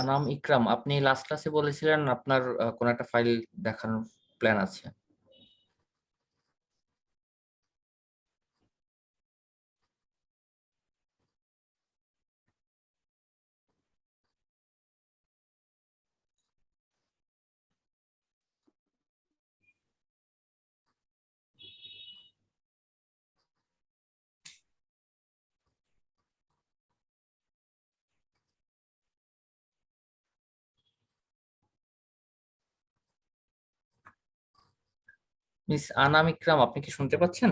নাম ইকরাম, আপনি লাস্ট ক্লাসে বলেছিলেন আপনার কোন একটা ফাইল দেখানোর প্ল্যান আছে। মিস আনাম ইকরাম, আপনি কি শুনতে পাচ্ছেন?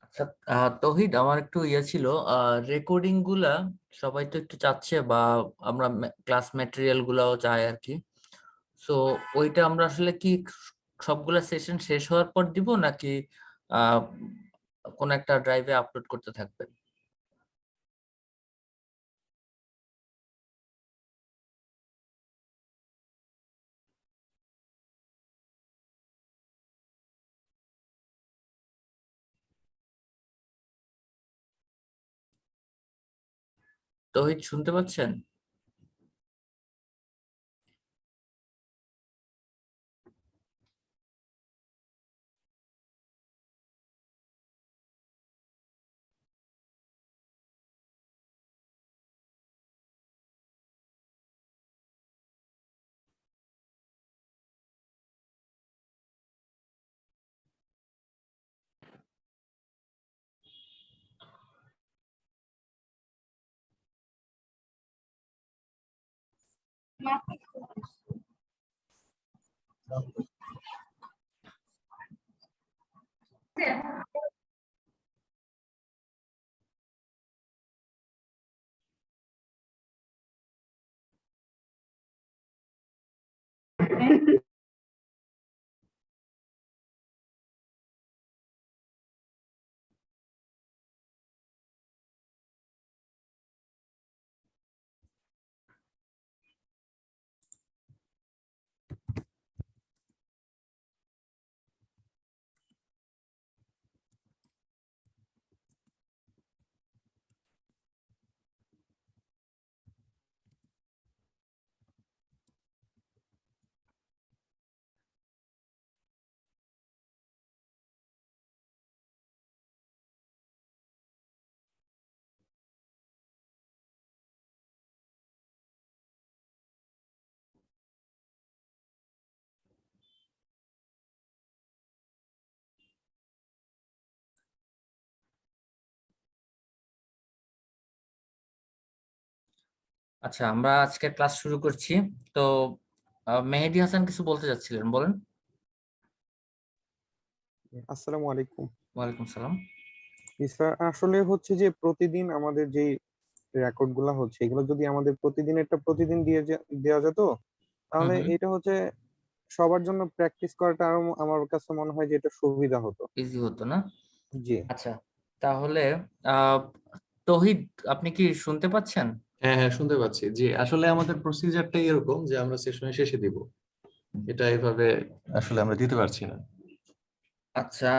আচ্ছা, তৌহিদ, আমার একটু ইয়ে ছিল, রেকর্ডিং গুলা সবাই তো একটু চাচ্ছে, বা আমরা ক্লাস ম্যাটেরিয়াল গুলাও চাই আর কি। সো ওইটা আমরা আসলে কি সবগুলা সেশন শেষ হওয়ার পর দিব, নাকি আহ কোন একটা ড্রাইভে আপলোড করতে থাকবেন? তৌহিদ, শুনতে পাচ্ছেন? আচ্ছা, আমরা আজকে ক্লাস শুরু করছি। তো মেহেদী হাসান কিছু বলতে চাচ্ছিলেন, বলেন। আসসালামু আলাইকুম। ওয়ালাইকুম সালাম। স্যার, আসলে হচ্ছে যে প্রতিদিন আমাদের যে রেকর্ড গুলা হচ্ছে এগুলো যদি আমাদের প্রতিদিন দেওয়া যেত, হুম তাহলে হুম, এটা হচ্ছে সবার জন্য প্র্যাকটিস করাটা আরো আমার কাছে মনে হয় যে এটা সুবিধা হতো। ইজি হতো না? জি। আচ্ছা, তাহলে আহ তৌহিদ, আপনি কি শুনতে পাচ্ছেন? হ্যাঁ হ্যাঁ, শুনতে পাচ্ছি। জি, আসলে আমাদের প্রসিজারটাই এরকম যে আমরা সেশনের শেষে দিব, এটা এভাবে আসলে আমরা দিতে পারছি না। আচ্ছা,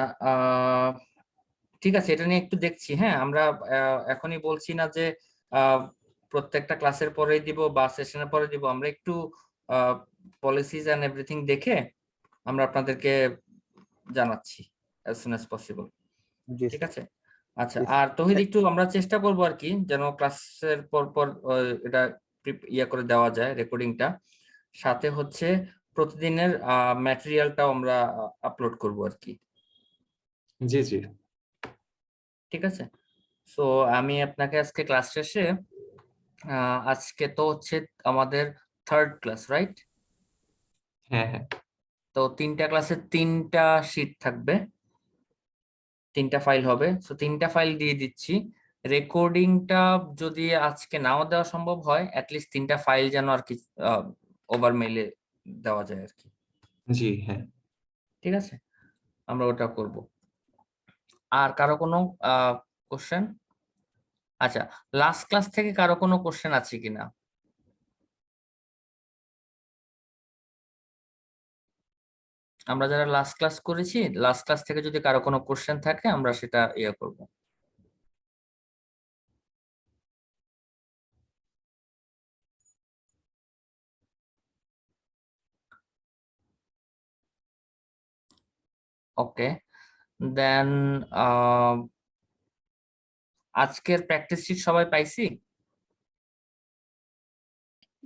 ঠিক আছে, এটা নিয়ে একটু দেখছি। হ্যাঁ, আমরা এখনই বলছি না যে আহ, প্রত্যেকটা ক্লাসের পরেই দিব বা সেশনের পরে দিব। আমরা একটু পলিসিস এন্ড এভরিথিং দেখে আমরা আপনাদেরকে জানাচ্ছি as soon as possible। জি ঠিক স্যার। আছে। আচ্ছা, জি আর তৌহিদ স্যার। একটু আমরা চেষ্টা করবো আর কি, যেন ক্লাসের পর পর এটা ইয়ে করে দেওয়া যায় রেকর্ডিংটা। সাথে হচ্ছে প্রতিদিনের ম্যাটেরিয়ালটাও আমরা আপলোড করব আর কি। জি জি। ঠিক আছে। সো আমি আপনাকে আজকে ক্লাস শেষে আজকে তো হচ্ছে আমাদের থার্ড ক্লাস, রাইট? হ্যাঁ হ্যাঁ। তো তিনটা ক্লাসে তিনটা শিট থাকবে, তিনটা ফাইল হবে। তো তিনটা ফাইল দিয়ে দিচ্ছি। রেকর্ডিংটা যদি আজকে নাও দেওয়া সম্ভব হয়, অ্যাটলিস্ট তিনটা ফাইল যেন আর কি ওভার মেইলে দেওয়া যায় আর কি। জি হ্যাঁ। ঠিক আছে, আমরা ওটা করব। আর কারো কোনো কোশ্চেন? আচ্ছা, লাস্ট ক্লাস থেকে কারো কোনো কোশ্চেন আছে কিনা? আমরা যারা লাস্ট ক্লাস করেছি, লাস্ট ক্লাস থেকে যদি কারো কোনো কোশ্চেন থাকে আমরা সেটা ইয়ে করব। ওকে, দেন আজকের প্র্যাকটিস শিট সবাই পাইছি?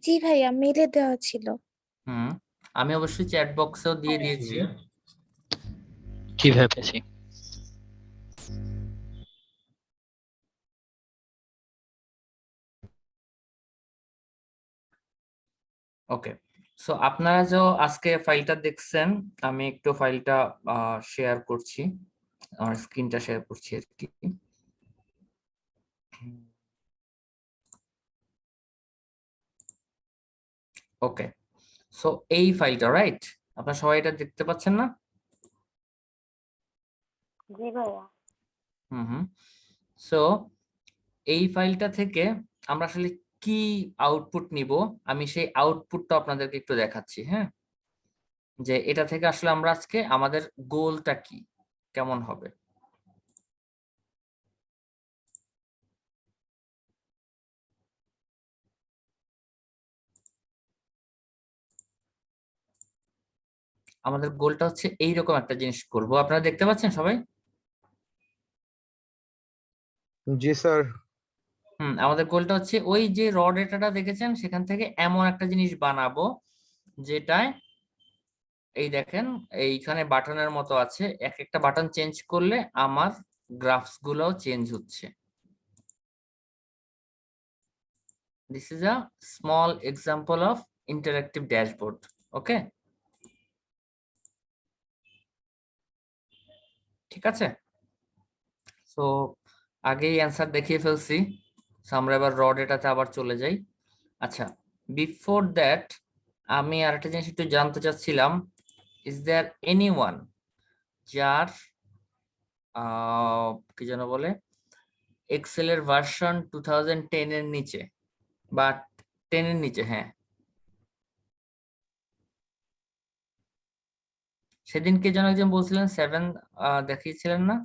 জি ভাইয়া, মেলে দেওয়া ছিল। হুম, আমি অবশ্যই চ্যাট বক্সেও দিয়ে জি দিয়েছি। ভাইয়া। কিভাবে পেয়েছি? ওকে, সো আপনারা যে আজকে ফাইলটা দেখছেন, আমি একটু ফাইলটা শেয়ার করছি, আমার স্ক্রিনটা শেয়ার করছি আর কি। ওকে, সো এই ফাইলটা, রাইট? আপনারা সবাই এটা দেখতে পাচ্ছেন না? জি ভাইয়া। হুম হুম। সো এই ফাইলটা থেকে আমরা আসলে কি আউটপুট নিব, আমি সেই আউটপুটটা আপনাদেরকে একটু দেখাচ্ছি। হ্যাঁ, যে এটা থেকে আসলে আমরা আজকে আমাদের গোলটা কি, কেমন হবে। আমাদের গোলটা হচ্ছে এইরকম একটা জিনিস করব, আপনারা দেখতে পাচ্ছেন সবাই? জি স্যার। আমাদের গোলটা হচ্ছে ওই যে র ডেটাটা দেখেছেন সেখান থেকে এমন একটা জিনিস বানাবো যেটায় এই দেখেন এইখানে বাটনের মতো আছে, এক একটা বাটন চেঞ্জ করলে আমার গ্রাফস গুলোও চেঞ্জ হচ্ছে। This is a small example of interactive dashboard. Okay, ঠিক আছে। সো আগেই অ্যান্সার দেখিয়ে ফেলছি, So, আমরা এবার র ডেটাতে আবার চলে যাই। আচ্ছা, বিফোর দ্যাট আমি আরেকটা জিনিস একটু জানতে চাচ্ছিলাম, ইজ দেয়ার এনিওয়ান যার কি যেন বলে এক্সেল এর ভার্সন 2010 এর নিচে বা 10 এর নিচে? হ্যাঁ, সেদিনকে যেন একজন বলছিলেন 7 দেখিয়েছিলেন না?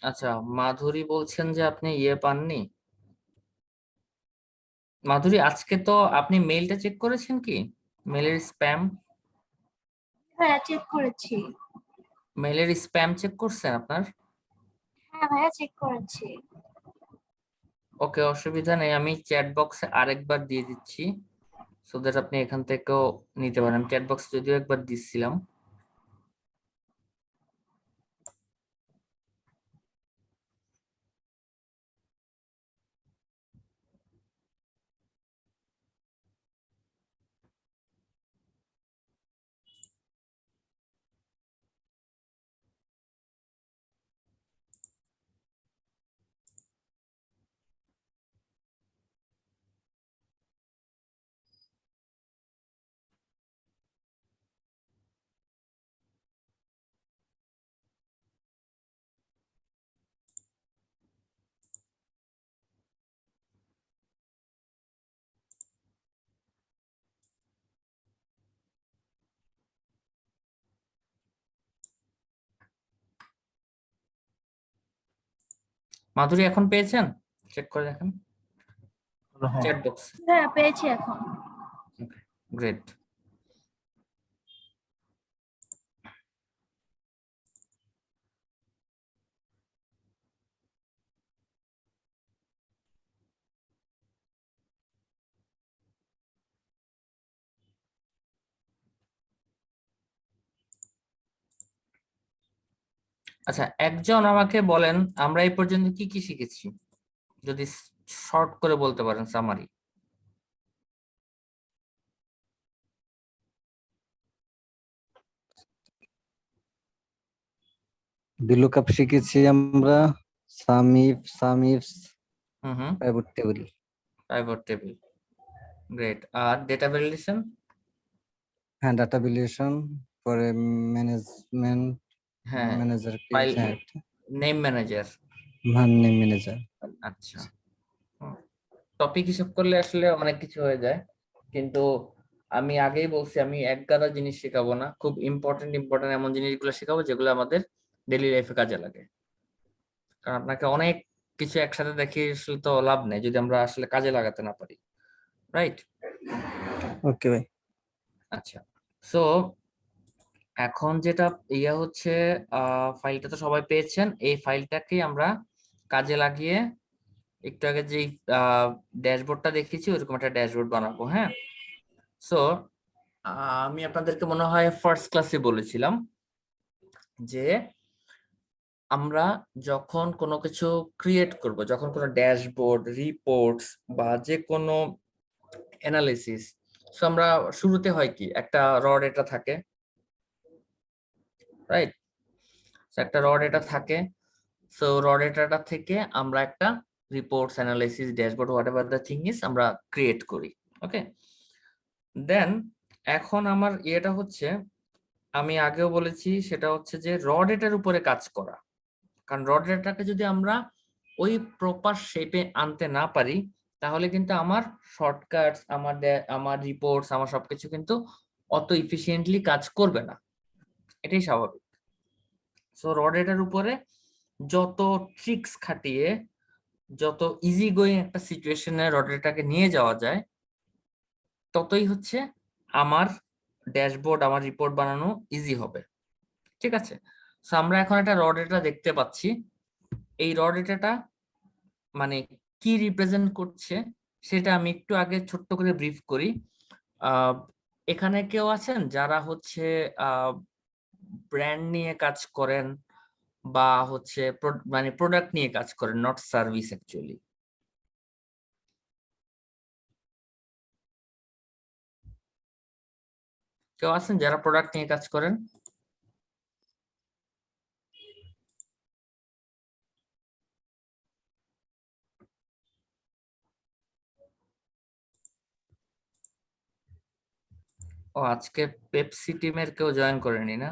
আচ্ছা, মাধুরী বলছেন যে আপনি ইয়ে পাননি। মাধুরী, আজকে তো আপনি মেইলটা চেক করেছেন কি, মেলের স্প্যাম? হ্যাঁ, চেক করেছি। মেইলের স্প্যাম চেক করছেন আপনার? হ্যাঁ ভাইয়া চেক করেছি। ওকে, অসুবিধা নেই, আমি চ্যাট বক্সে আরেকবার দিয়ে দিচ্ছি সো দ্যাট আপনি এখান থেকেও নিতে পারেন। চ্যাট বক্স যদিও একবার দিচ্ছিলাম। মাধুরী এখন পেয়েছেন? চেক করে দেখেন চ্যাট বক্স। হ্যাঁ পেয়েছি এখন। গ্রেট। আচ্ছা, একজন আমাকে বলেন আমরা এই পর্যন্ত কি কি শিখেছি, যদি শর্ট করে বলতে পারেন সামারি। VLOOKUP শিখেছি আমরা, sum ifs, hmm, pivot table. Pivot table, great. আর ডেটা ভ্যালিডেশন? হ্যাঁ, ডাটা ভ্যালিডেশন, পরে ম্যানেজমেন্ট, হ্যাঁ, ম্যানেজার কি, ফাইল হ্যাঁ, নেম ম্যানেজার। Name manager. আচ্ছা, টপিক হিসাব করলে আসলে অনেক কিছু হয়ে যায়, কিন্তু আমি আগেই বলছি আমি এক গাদা জিনিস শেখাবো না, খুব ইম্পর্টেন্ট ইম্পর্টেন্ট এমন জিনিসগুলো শেখাবো যেগুলো আমাদের ডেইলি লাইফে কাজে লাগে। কারণ আপনাকে অনেক কিছু একসাথে দেখিয়ে আসলে তো লাভ নেই যদি আমরা আসলে কাজে লাগাতে না পারি, রাইট? ওকে ভাই। আচ্ছা, সো এখন যেটা ইয়া হচ্ছে, ফাইলটা তো সবাই পেয়েছেন, এই ফাইলটাকে আমরা কাজে লাগিয়ে একটু আগে যে ড্যাশবোর্ডটা দেখিয়েছি ওইরকম একটা ড্যাশবোর্ড বানাবো। হ্যাঁ, সো আমি আপনাদেরকে মনে হয় ফার্স্ট ক্লাসে বলেছিলাম যে আমরা যখন কোনো কিছু ক্রিয়েট করব, যখন কোনো ড্যাশবোর্ড, রিপোর্টস বা যে কোনো অ্যানালিসিস, সো আমরা শুরুতে হয় কি একটা র ডেটা থাকে, রাইট? একটা র ডেটা থাকে, সো র ডেটাটা থেকে আমরা একটা reports, analysis, dashboard, what ever the thing is আমরা ক্রিয়েট করি। ওকে, দেন এখন আমার ইয়েটা হচ্ছে, আমি আগেও বলেছি সেটা হচ্ছে যে র ডেটার উপরে কাজ করা। কারণ র ডেটাটাকে যদি আমরা ওই প্রপার শেপে আনতে না পারি তাহলে কিন্তু আমার শর্টকাটস, আমার রিপোর্টস, আমার সবকিছু কিন্তু অত ইফিশিয়েন্টলি কাজ করবে না, এটাই স্বাভাবিক। সো র ডেটার উপরে যত ট্রিক্স খাটিয়ে, যত ইজি গোয়িং একটা সিচুয়েশনে র ডেটাকে নিয়ে যাওয়া যায়, ততই হচ্ছে আমার ড্যাশবোর্ড, আমার রিপোর্ট বানানো ইজি হবে। ঠিক আছে, সো আমরা এখন একটা র ডেটা দেখতে পাচ্ছি। এই র ডেটাটা মানে কি রিপ্রেজেন্ট করছে সেটা আমি একটু আগে ছোট্ট করে ব্রিফ করি। এখানে কেউ আছেন যারা হচ্ছে ব্র্যান্ড নিয়ে কাজ করেন বা হচ্ছে মানে প্রোডাক্ট নিয়ে কাজ করেন, নট সার্ভিস অ্যাকচুয়ালি? কেউ আছেন যারা প্রোডাক্ট নিয়ে কাজ করেন? ও, আজকে পেপসি টিমের কেউ জয়েন করেনি না?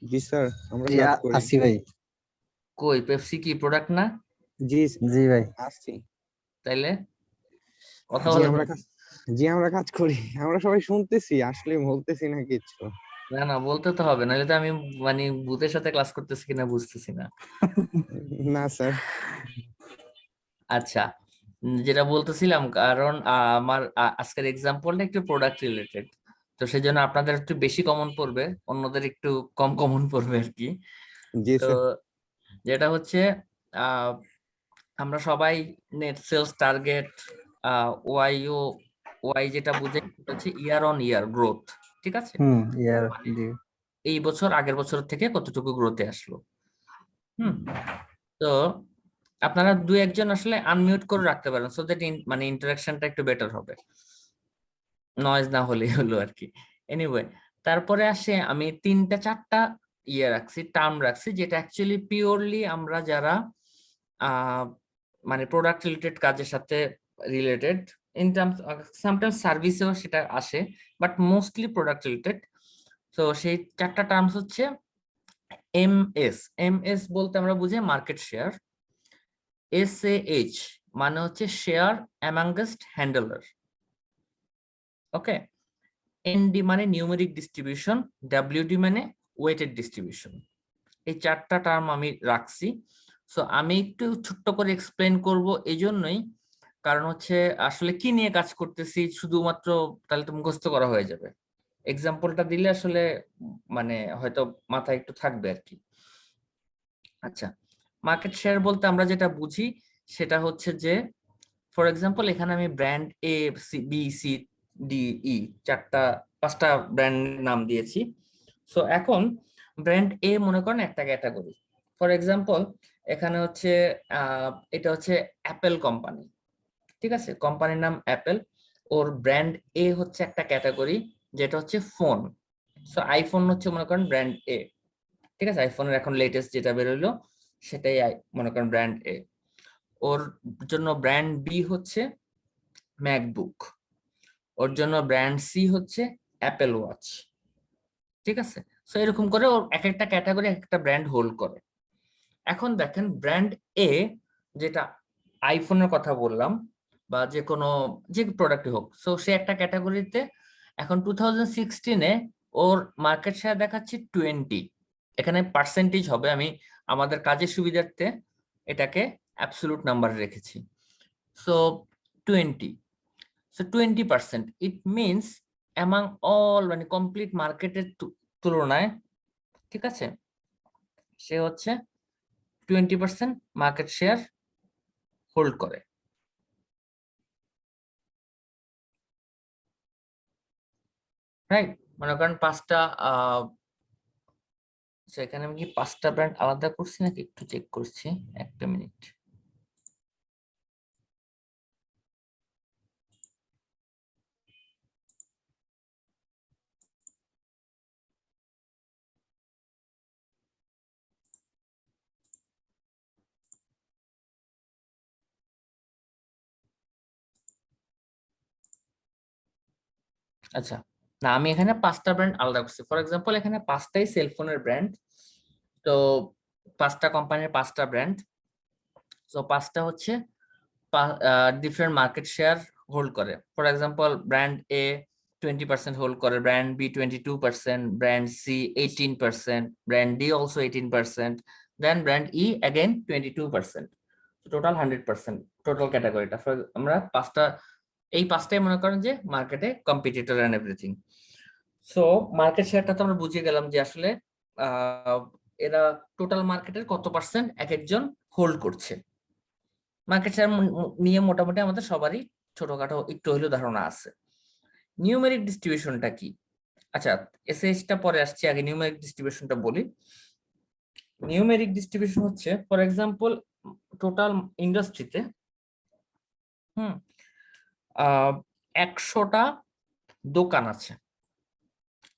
জি স্যার, আমরা জি, কাজ করি। আসি ভাই। কই, পেপসি কি প্রোডাক্ট না? জি জি ভাই। আসছি। তাইলে কথা জি বলেন আমরা না। কাজ জি আমরা কাজ করি, আমরা সবাই শুনতেছি, আসলে বলতেছি না কিছু। না না, বলতে তো হবে, নাহলে তো আমি মানে ভূতের সাথে ক্লাস করতেছি কিনা বুঝতেছি না। না স্যার। আচ্ছা, যেটা বলতেছিলাম, কারণ আমার আজকের এক্সাম্পলটা একটু প্রোডাক্ট রিলেটেড। তো তো সেই জন্য আপনাদের একটু বেশি কমন পড়বে, অন্যদের একটু কম কমন পড়বে আর কি। জি তো স্যার। যেটা হচ্ছে আমরা সবাই নেট সেলস টার্গেট ওয়াই যেটা বুঝে হচ্ছে ইয়ার অন ইয়ার গ্রোথ, ঠিক আছে? ইয়ার মানে জি। এই বছর আগের বছর থেকে কতটুকু গ্রোথে আসলো। তো আপনারা দুই একজন আসলে আনমিউট করে রাখতে পারেন, সো দ্যাট মানে ইন্টারাকশনটা একটু বেটার হবে, নয়েজ না হলেই হলো আর কি। এনিওয়ে, তারপরে আসে আমি 3-4টা রাখছি, টার্ম রাখছি, যেটা অ্যাকচুয়ালি পিওরলি আমরা যারা মানে প্রোডাক্ট রিলেটেড কাজের সাথে রিলেটেড, ইন টার্মস সামটাইমস সার্ভিসেও সেটা আসে, বাট মোস্টলি প্রোডাক্ট রিলেটেড। তো সেই 4টা টার্মস হচ্ছে এমএস বলতে আমরা বুঝি মার্কেট শেয়ার, SAH মানে হচ্ছে শেয়ার অ্যামাঙ্গেস্ট হ্যান্ডলার, ওকে, ND মানে নিউমেরিক ডিস্ট্রিবিউশন, WD মানে ওয়েটেড ডিস্ট্রিবিউশন। এই 4টা টার্ম আমি রাখছি। সো আমি একটু ছোট্ট করে এক্সপ্লেন করব এই জন্যই, কারণ হচ্ছে আসলে কি নিয়ে কাজ করতেছি শুধুমাত্র তাহলে তো মুখস্থ করা হয়ে যাবে, এক্সাম্পলটা দিলে আসলে মানে হয়তো মাথায় একটু থাকবে আর কি। আচ্ছা, মার্কেট শেয়ার বলতে আমরা যেটা বুঝি সেটা হচ্ছে যে, ফর এক্সাম্পল এখানে আমি brand A B C D E 5টা ব্র্যান্ডের নাম দিয়েছি। সো এখন ব্র্যান্ড A মনে করেন একটা ক্যাটাগরি, ফর এক্সাম্পল এখানে হচ্ছে এটা হচ্ছে অ্যাপেল কোম্পানি, ঠিক আছে, কোম্পানির নাম অ্যাপেল, ওর ব্র্যান্ড A হচ্ছে একটা ক্যাটাগরি যেটা হচ্ছে ফোন। সো আইফোন হচ্ছে মনে করেন ব্র্যান্ড A, ঠিক আছে, আইফোনের এখন লেটেস্ট যেটা বেরোলো সেটাই মনে করেন ব্র্যান্ড A। ওর জন্য ব্র্যান্ড বি হচ্ছে ম্যাকবুক, ওর জন্য ব্র্যান্ড সি হচ্ছে অ্যাপেল ওয়াচ, ঠিক আছে। সো এরকম করে ওর এক একটা ক্যাটাগরি এক একটা ব্র্যান্ড হোল্ড করে। এখন দেখেন ব্র্যান্ড এ, যেটা আইফোনের কথা বললাম বা যে কোনো যে প্রোডাক্ট হোক, সো সে একটা ক্যাটাগরিতে এখন 2016-এ ওর মার্কেট শেয়ার দেখাচ্ছে 20। এখানে পার্সেন্টেজ হবে, আমি আমাদের কাজের সুবিধার্থে এটাকে অ্যাবসলিউট নাম্বার রেখেছি। So 20, so 20%, it means among all মানে কমপ্লিট মার্কেটের তুলনায়, ঠিক আছে, সে হচ্ছে 20% মার্কেট শেয়ার হোল্ড করে। রাইট, মনে করেন 5টা সেখানে আমি কি 5টা ব্র্যান্ড আলাদা করছি নাকি একটু চেক করছি, একটা মিনিট। আচ্ছা, না আমি এখানে 5টা ব্র্যান্ড আলাদা করছি, ফর এক্সাম্পল এখানে 5টাই সেলফোনের ব্র্যান্ড, তো 5টা কোম্পানির 5টা ব্র্যান্ড, তো 5টা হচ্ছে ডিফারেন্ট মার্কেট শেয়ার হোল্ড করে। For example brand A 20% hold করে, brand B 22%, brand C 18%, brand D also 18%, then brand E again 22%, total 100% total ক্যাটাগরিটা। আমরা 5টাই মনে করেন যে মার্কেটে competitor and everything. So market শেয়ারটা তো আমরা বুঝে গেলাম যে আসলে এরা টোটাল মার্কেটের কত পার্সেন্ট এক একজন হোল্ড করছে। মার্কেট শেয়ার নিয়ে মোটামুটি আমাদের সবারই ছোটখাটো একটু হলেও ধারণা আছে। নিউমেরিক ডিস্ট্রিবিউশনটা কি? আচ্ছা, এসএইচটা পরে আসছে, আগে নিউমেরিক ডিস্ট্রিবিউশনটা বলি। নিউমেরিক ডিস্ট্রিবিউশন হচ্ছে ফর এক্সাম্পল টোটাল ইন্ডাস্ট্রিতে 100টা দোকান আছে,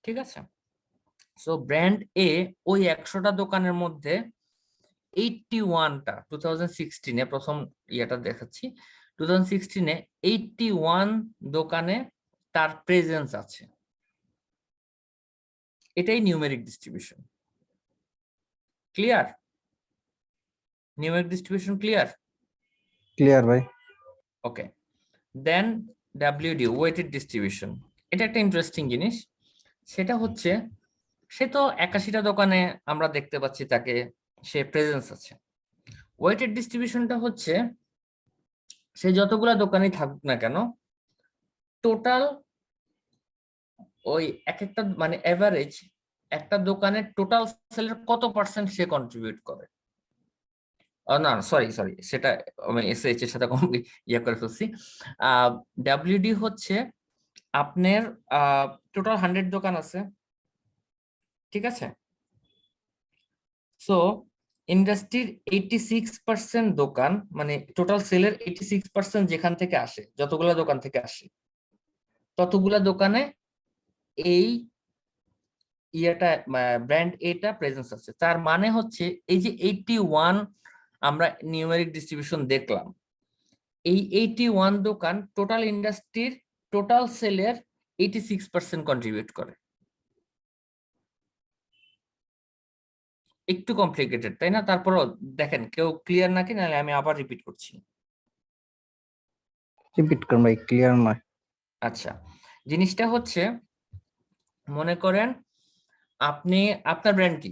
ঠিক আছে। সো ব্র্যান্ড এ ওই 100টা দোকানের মধ্যে 81টা 2016-এ প্রথম ইয়েটা দেখাচ্ছি, 2016-এ 81 দোকানে তার প্রেজেন্স আছে, এটাই numeric distribution. Clear? Numeric distribution clear? Clear ভাই। ওকে, দেন ডাব্লিউডি ওয়েটেড ডিস্ট্রিবিউশন, এটা একটা ইন্টারেস্টিং জিনিস। সেটা হচ্ছে সে তো 81টা দোকানে আমরা দেখতে পাচ্ছি তাকে, সে প্রেজেন্স আছে। ওয়েটেড ডিস্ট্রিবিউশনটা হচ্ছে সে যতগুলা দোকানে থাকুক না কেন, টোটাল ওই এক একটা মানে এভারেজ একটা দোকানের টোটাল সেলের কত পার্সেন্ট সে কন্ট্রিবিউট করে। না সরি সরি, সেটা আমি এসএইচ এর সাথে ইয়ে করে ফেলছি। ডাব্লিউডি হচ্ছে আপনার টোটাল 100 দোকান আছে, ঠিক আছে? সো ইন্ডাস্ট্রির 86% দোকান মানে টোটাল সেলের 86% যেখান থেকে আসে, যতগুলা দোকান থেকে আসে ততগুলা দোকানে এই ইয়েটা ব্র্যান্ড এটা প্রেজেন্স আছে। তার মানে হচ্ছে এই যে 81 আমরা নিউমেরিক ডিস্ট্রিবিউশন দেখলাম, এই 81 দোকান টোটাল ইন্ডাস্ট্রির টোটাল সেলের 86% কন্ট্রিবিউট করে। একটু কমপ্লিকেটেড তাই না? তারপরও দেখেন কেউ ক্লিয়ার নাকি, নাহলে আমি আবার রিপিট করছি। রিপিট করুন ভাই, ক্লিয়ার নয়। আচ্ছা, জিনিসটা হচ্ছে মনে করেন আপনি আপনার ব্র্যান্ড কি,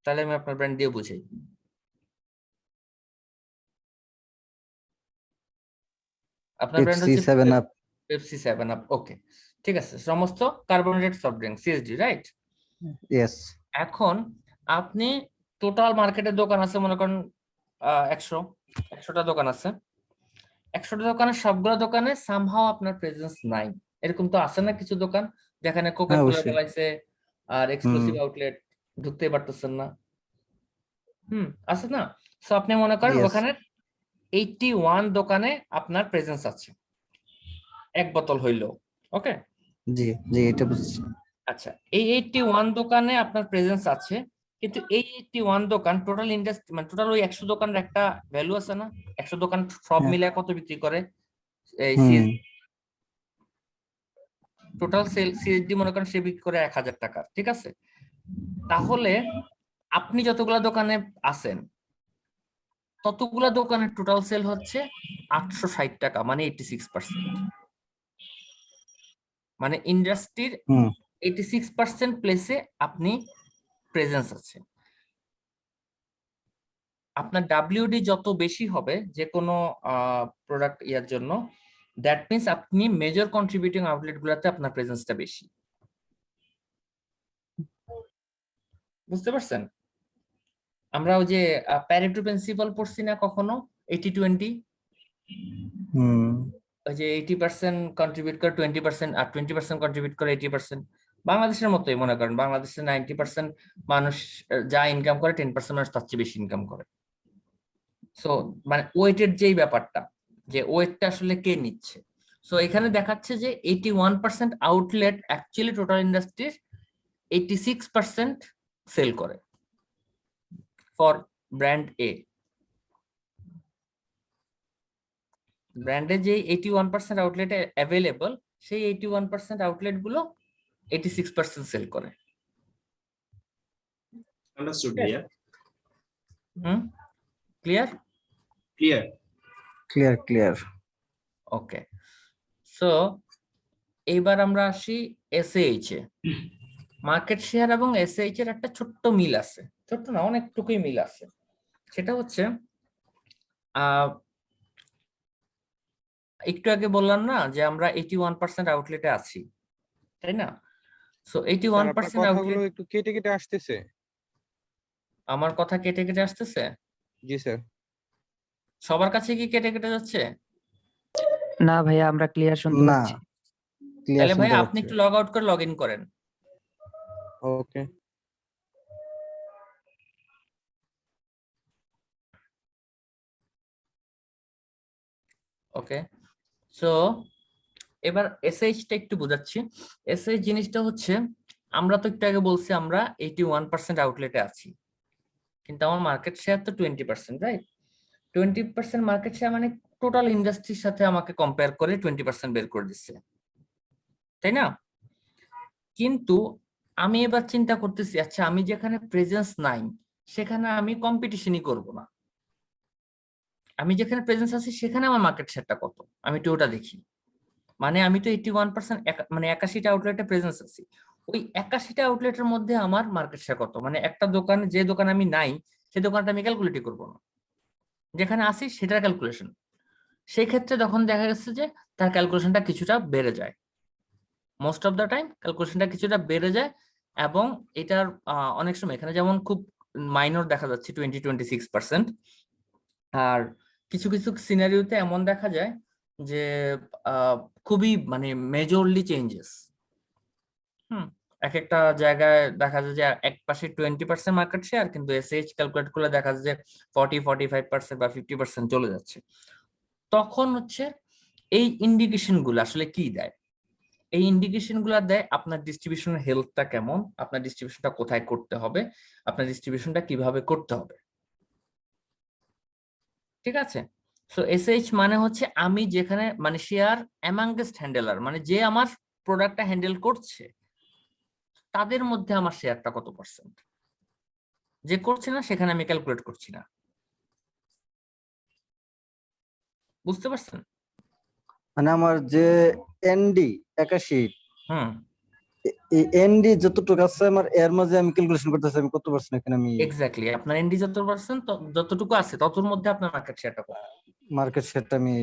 তাহলে আমি আপনার ব্র্যান্ড দিয়ে বুঝাই। আপনার ব্র্যান্ড পেপসি, হচ্ছে 7 আপ। পেপসি, 7 আপ, ওকে ঠিক আছে, সমস্ত carbonated soft drink, CSD, right? Yes. এখন আপনি টোটাল মার্কেটের দোকান আছে মনে করেন 100টা দোকান আছে, 100টা দোকানের সবগুলো দোকানে সামহাও আপনার প্রেজেন্স নাই। এরকম তো আছে না কিছু দোকান যেখানে কোকা কোলা অবশ্যই। ফেলাইছে আর এক্সক্লুসিভ আউটলেট ঢুকতেই পারতেছেন না, আছে না? সো আপনি মনে করেন Yes. ওখানে 81 দোকানে আপনার প্রেজেন্স আছে, এক বোতল হইলো, ওকে? জি জি, এটা বুঝছি। আচ্ছা, এই 81 দোকানে আপনার প্রেজেন্স আছে, কিন্তু এই 81 দোকান টোটাল ইন্ডাস্ট্রি মানে টোটাল ওই 100 দোকানের একটা ভ্যালু আছে না? 100 দোকান সব হ্যাঁ। মিলে কত বিক্রি করে? এই হুম, টোটাল সেল সিএসডি মনে করেন সে বিক্রি করে 1000 টাকা, ঠিক আছে? তাহলে আপনি যতগুলা দোকানে আছেন ততগুলা দোকানের টোটাল সেল হচ্ছে 860 টাকা, মানে 86%। মানে ইন্ডাস্ট্রির হুম, 86% প্লেসে আপনি প্রেজেন্স আছে। আপনার ডাব্লিউডি যত বেশি হবে যে কোনো প্রোডাক্ট ইয়ার জন্য, দ্যাট মিন্স আপনি মেজর কন্ট্রিবিউটিং আউটলেট গুলাতে আপনার প্রেজেন্সটা বেশি। বুঝতে পারছেন? আমরা ওই যে প্যারেটো প্রিন্সিপাল পড়ছি না কখনো, 80-20, হুম, ওই যে 80% কন্ট্রিবিউট করে 20% আর 20% কন্ট্রিবিউট করে 80%। বাংলাদেশের মতোই মনে করেন, বাংলাদেশে 90% মানুষ যা ইনকাম করে 10% মানুষ তার চেয়ে বেশি ইনকাম করে। সো মানে ওয়েটের যেই ব্যাপারটা, যে ওয়েটটা আসলে কে নিচ্ছে। সো এখানে দেখাচ্ছে যে 81% আউটলেট অ্যাকচুয়ালি টোটাল ইন্ডাস্ট্রির 86% সেল করে ফর ব্র্যান্ড এ। ব্র্যান্ডে যে 81% আউটলেটে অ্যাভেলেবল, সেই 81% আউটলেট গুলো 86% সেল করে। Understood, Okay. yeah. Clear? Clear. Clear clear. Okay, so এইবার আমরা আসি এসএইচ এ। মার্কেট শেয়ার এবং এসএইচ এর একটা ছোট্ট মিল আছে, ছোট্ট না অনেকটুকুই মিল আছে। সেটা হচ্ছে একটু আগে বললাম না যে আমরা 81% আউটলেটে আছি, তাই না? সো স্যার, আপনার 81% কথাগুলো আউটলেট। একটু কেটে কেটে আসতেছে। আমার কথা কেটে কেটে আসতেছে? জি স্যার। সবার কাছে কি কেটে কেটে যাচ্ছে? না ভাইয়া, আমরা ক্লিয়ার শুনতে না, পাচ্ছি। ক্লিয়ার তাহলে ভাই শুনতে আপনি পাচ্ছি। একটু লগ আউট করে লগ ইন করেন। ওকে। ওকে, সো এবার এসএইচ টা একটু বোঝাচ্ছি। এসএইচ জিনিসটা হচ্ছে, আমরা তো একটু আগে বলছি আমরা 81% আউটলেটে আছি, কিন্তু আমার মার্কেট শেয়ার তো 20%, রাইট? 20% মার্কেট শেয়ার মানে টোটাল ইন্ডাস্ট্রির সাথে আমাকে কম্পেয়ার করে 20% বের করে দিচ্ছে, তাই না? কিন্তু আমি এবার চিন্তা করতেছি, আচ্ছা আমি যেখানে প্রেজেন্স নাই সেখানে আমি কম্পিটিশনই করব না, আমি যেখানে প্রেজেন্স আছি সেখানে আমার মার্কেট শেয়ারটা কত, আমি তো ওটা দেখি। মানে আমি তো 81% মানে 81টা আউটলেটে প্রেজেন্স আছি, ওই 81টা আউটলেটের মধ্যে আমার মার্কেট শেয়ার কত, মানে একটা দোকান যে দোকানে আমি নাই সেই দোকানটা আমি ক্যালকুলেটই করবো না, যেখানে আছি সেটার ক্যালকুলেশন। সেই ক্ষেত্রে তখন দেখা গেছে যে তার ক্যালকুলেশনটা কিছুটা বেড়ে যায়, মোস্ট অফ দ্য টাইম ক্যালকুলেশনটা কিছুটা বেড়ে যায়, এবং এটার অনেক সময় এখানে যেমন খুব মাইনর দেখা যাচ্ছে 20-26%, আর কিছু কিছু সিনারিওতে এমন দেখা যায় যে খুবই মানে মেজরলি চেঞ্জেস। এক একটা জায়গায় দেখা যায় যে এক পাশে 20% মার্কেট শেয়ার, কিন্তু এসএইচ ক্যালকুলেট করলে দেখা যায় যে 40-45% বা 50% চলে যাচ্ছে। তখন হচ্ছে এই ইন্ডিকেশন গুলো আসলে কি দেয়? এই ইন্ডিকেশন গুলো দেয় আপনার ডিস্ট্রিবিউশনের হেলথটা কেমন, আপনার ডিস্ট্রিবিউশনটা কোথায় করতে হবে, আপনার ডিস্ট্রিবিউশনটা কিভাবে করতে হবে। ঠিক আছে? সো এসএইচ মানে হচ্ছে আমি যেখানে মানে শেয়ার অ্যামাংগেস্ট হ্যান্ডেলার, মানে যে আমার প্রোডাক্টটা হ্যান্ডেল করছে তাদের মধ্যে আমার শেয়ারটা কত পার্সেন্ট, যে করছে না সেখানে আমি ক্যালকুলেট করছি না। বুঝতে পারছেন? মানে আমার যে এনডি 81, হুম, এই এনডি যতটুকু আছে আমার এর মাঝে আমি ক্যালকুলেশন করতেছি আমি কত পার্সেন্ট এখানে আমি এক্স্যাক্টলি আপনার এনডি যত পার্সেন্ট যতটুকু আছে ততর মধ্যে আপনার মার্কেট শেয়ারটা কত। মার্কেট শেয়ারটা আমি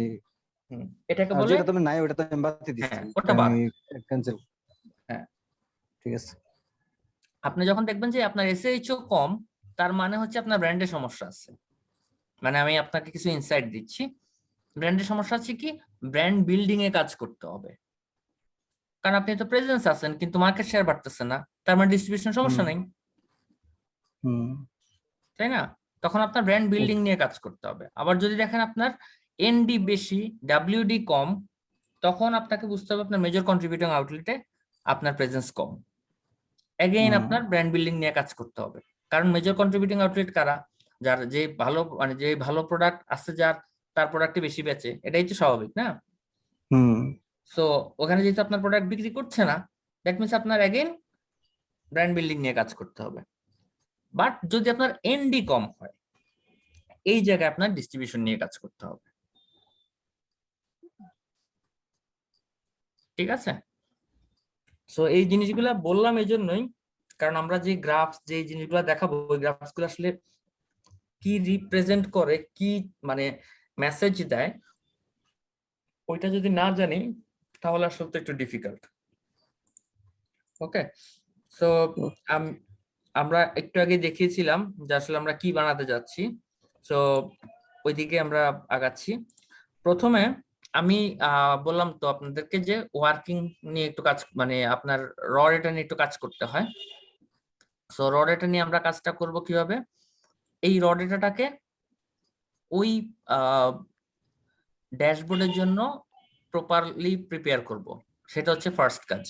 এটাকে আর বলে, যেটা তুমি নাই ওটা তো আমি বাদ দিচ্ছি, হ্যাঁ ওটা বাদ। আমি ক্যান্সেল। হ্যাঁ, ঠিক আছে। আপনি যখন দেখবেন যে আপনার এসএইচও কম, তার মানে হচ্ছে আপনার ব্র্যান্ডের সমস্যা আছে। মানে আমি আপনাকে কিছু ইনসাইট দিচ্ছি। ব্র্যান্ডের সমস্যা আছে কি, ব্র্যান্ড বিল্ডিং এ কাজ করতে হবে, কারণ আপনি তো প্রেজেন্স আছেন কিন্তু মার্কেট শেয়ার বাড়তেছে না, তার মানে ডিস্ট্রিবিউশন সমস্যা নেই, তাই না? তখন আপনার ব্র্যান্ড বিল্ডিং নিয়ে কাজ করতে হবে। আবার যদি দেখেন আপনার এনডি বেশি ডাব্লিউডি কম, তখন আপনাকে বুঝতে হবে আপনার মেজর কন্ট্রিবিউটিং আউটলেটে আপনার প্রেজেন্স কম। এগেইন আপনার ব্র্যান্ড বিল্ডিং নিয়ে কাজ করতে হবে, কারণ মেজর কন্ট্রিবিউটিং আউটলেট কারা? যার যে ভালো মানে যে ভালো প্রোডাক্ট আছে, যার তার প্রোডাক্টই বেশি বেচে, এটাই তো স্বাভাবিক না? সো ওখানে যেহেতু আপনার প্রোডাক্ট বিক্রি করছে না, দ্যাট মিনস আপনার এগেইন ব্র্যান্ড বিল্ডিং নিয়ে কাজ করতে হবে। বাট যদি আপনার এনডি কম হয়, এই জায়গায় আপনার ডিস্ট্রিবিউশন নিয়ে কাজ করতে হবে। ঠিক আছে? সো এই জিনিসগুলা বললাম এই জন্যই, কারণ আমরা যে গ্রাফস যে জিনিসগুলো দেখাবো, ওই গ্রাফস গুলো আসলে কি রিপ্রেজেন্ট করে, কি মানে মেসেজ দেয়, ওইটা যদি না জানি তাহলে আসলে তো একটু ডিফিকাল্ট। ওকে, সো আমরা একটু আগে দেখিয়েছিলাম যে আসলে আমরা কি বানাতে যাচ্ছি, সো ওইদিকে আমরা আগাচ্ছি। প্রথমে আমি বললাম তো আপনাদেরকে যে ওয়ার্কিং নিয়ে একটু কাজ, মানে আপনার র ডেটা নিয়ে একটু কাজ করতে হয়। সো র ডেটা নিয়ে আমরা কাজটা করব কিভাবে? এই র ডেটাটাকে ওই ড্যাশবোর্ডের জন্য প্রপারলি প্রিপেয়ার করব, সেটা হচ্ছে ফার্স্ট কাজ।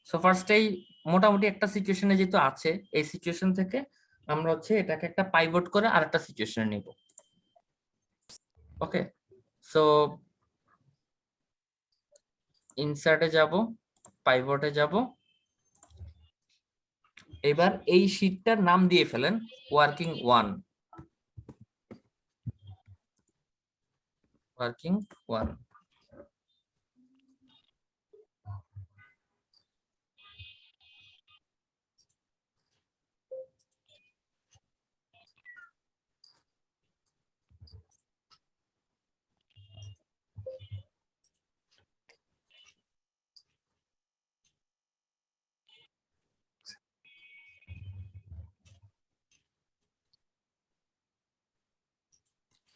সো ফার্স্টেই মোটামুটি একটা সিচুয়েশনে যেহেতু আছে, এই সিচুয়েশন থেকে আমরা হচ্ছে এটাকে একটা পাইভট করে আরেকটা সিচুয়েশনে নিব। ওকে, সো ইনসার্টে যাব, পাইভটে যাব, এবার এই শীটটার নাম দিয়ে ফেলেন ওয়ার্কিং 1। ওয়ার্কিং 1।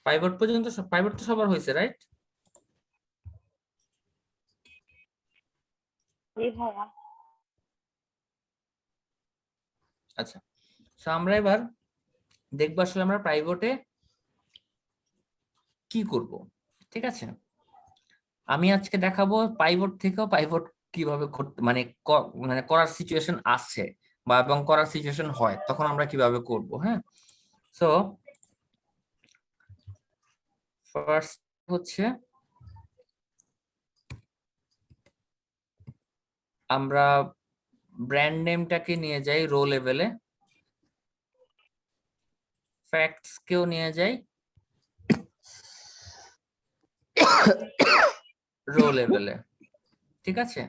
পাইভট পর্যন্ত, পাইভট তো সবার হয়েছে, রাইট? আচ্ছা, তো আমরা এবার দেখবো আসলে আমরা প্রাইভেটে কি করব। ঠিক আছে, আমি আজকে দেখাবো পাইভট থেকেও পাইভট কিভাবে করতে, মানে মানে করার সিচুয়েশন আছে বা এবং করার সিচুয়েশন হয় তখন আমরা কিভাবে করব। হ্যাঁ, সো ফার্স্ট হচ্ছে আমরা ব্র্যান্ড নেমটাকে নিয়ে যাই রো লেভেলে, ফ্যাক্টস কেও নিয়ে যাই রো লেভেলে। ঠিক আছে,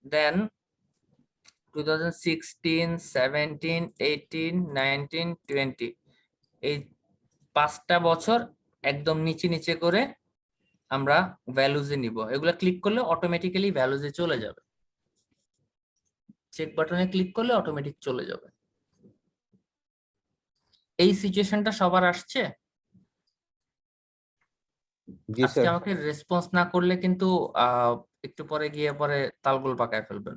দেন 2016, 17, 18, 19, 20 এই 5টা বছর একদম নিচে নিচে করে আমরা ভ্যালুজে নিব, এগুলা ক্লিক করলে অটোমেটিক্যালি ভ্যালুজে চলে যাবে, চেক বাটনে ক্লিক করলে অটোমেটিক চলে যাবে। এই সিচুয়েশনটা সবার আসছে? জি আজকে স্যার। আমাকে রেসপন্স না করলে কিন্তু একটু পরে গিয়ে পরে তালগোল পাকায় ফেলবেন।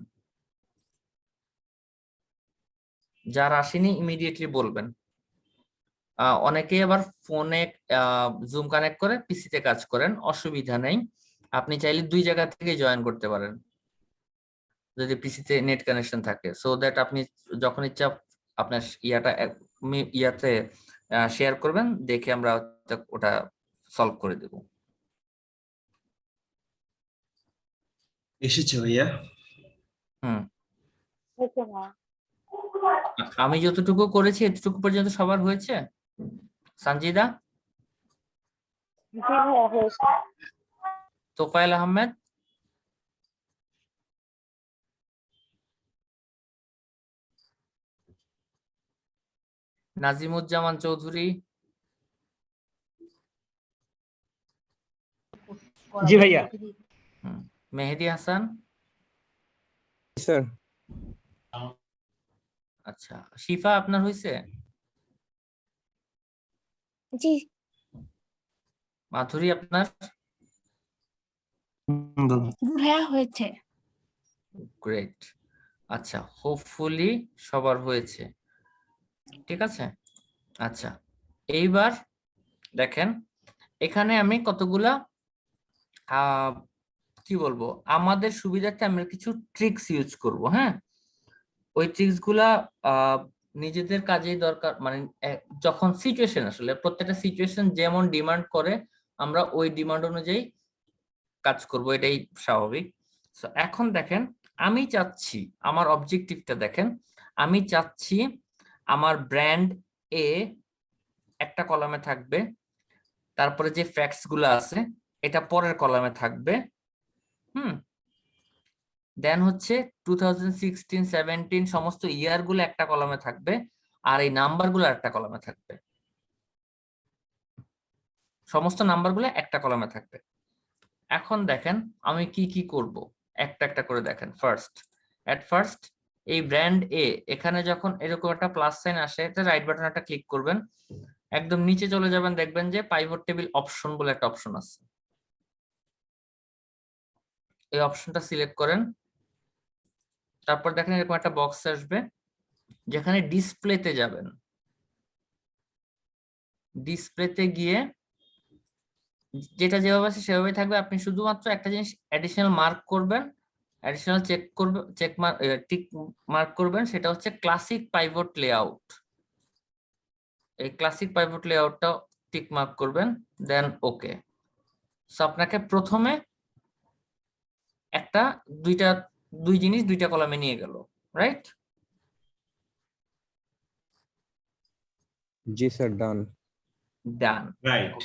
যার আসেনি ইমিডিয়েটলি বলবেন। অনেকেই আবার ফোনে জুম কানেক্ট করে পিসিতে কাজ করেন, অসুবিধা নেই, আপনি চাইলে 2 জায়গা থেকে জয়েন করতে পারেন যদি পিসিতে নেট কানেকশন থাকে, সো দ্যাট আপনি যখন ইচ্ছা আপনার ইয়াতে শেয়ার করবেন, দেখে আমরা ওটা সলভ করে দেব। এসেছে ভাইয়া। হুম, আমি যতটুকু করেছি এতটুকু পর্যন্ত সবার হয়েছে? সঞ্জিদা, তোফায়েল আহমেদ, নাজিমুজ্জামান চৌধুরী, জি ভাইয়া। মেহেদী হাসান, স্যার। আচ্ছা শিফা আপনার হয়েছে? জি মাধুরী আপনার? ভাইয়া হয়েছে। গ্রেট, আচ্ছা হোপফুলি সবার হয়েছে, ঠিক আছে। আচ্ছা এইবার দেখেন, এখানে আমি কতগুলা কি বলবো, আমাদের সুবিধার্থে আমরা কিছু ট্রিক্স ইউজ করব। হ্যাঁ, ওই ট্রিক্স গুলা নিজেদের কাজেই দরকার, মানে যখন সিচুয়েশন, আসলে প্রত্যেকটা সিচুয়েশন যেমন ডিমান্ড করে আমরা ওই ডিমান্ড অনুযায়ী কাজ করব, এটাই স্বাভাবিক। So, এখন দেখেন, আমি চাচ্ছি, আমার অবজেক্টিভটা দেখেন, আমি চাচ্ছি আমার ব্র্যান্ড এ একটা কলামে থাকবে, তারপরে যে ফ্যাক্টস গুলো আছে এটা পরের কলামে থাকবে, হুম, দেন হচ্ছে 2016-17 সমস্ত ইয়ার গুলো একটা কলামে থাকবে, আর এই নাম্বার গুলো একটা কলামে থাকবে, সমস্ত নাম্বার গুলো একটা কলামে থাকবে। এখন দেখেন আমি কি কি করব, একটা একটা করে দেখেন। ফার্স্ট এই ব্র্যান্ড এ, এখানে যখন এরকম একটা প্লাস সাইন আসে, এটা রাইট বাটন একটা ক্লিক করবেন, একদম নিচে চলে যাবেন, দেখবেন যে পাইভট টেবিল অপশন বলে একটা অপশন আছে, এই অপশনটা সিলেক্ট করেন। তারপর দেখেন এরকম একটা বক্স আসবে, যেখানে ডিসপ্লেতে যাবেন, ডিসপ্লেতে গিয়ে যেটা যেভাবে আছে সেভাবে থাকবে, আপনি শুধুমাত্র একটা জিনিস অ্যাডিশনাল মার্ক করবেন, অ্যাডিশনাল চেক করবে, চেক মার্ক, টিক মার্ক করবেন, সেটা হচ্ছে ক্লাসিক পাইভট লেআউট। এই ক্লাসিক পাইভট লেআউটটা টিক মার্ক করবেন, দেন ওকে। সো আপনাকে প্রথমে একটা দুই জিনিস দুইটা কলামে নিয়ে গেল, রাইট? জি স্যার, ডান। ডান, রাইট।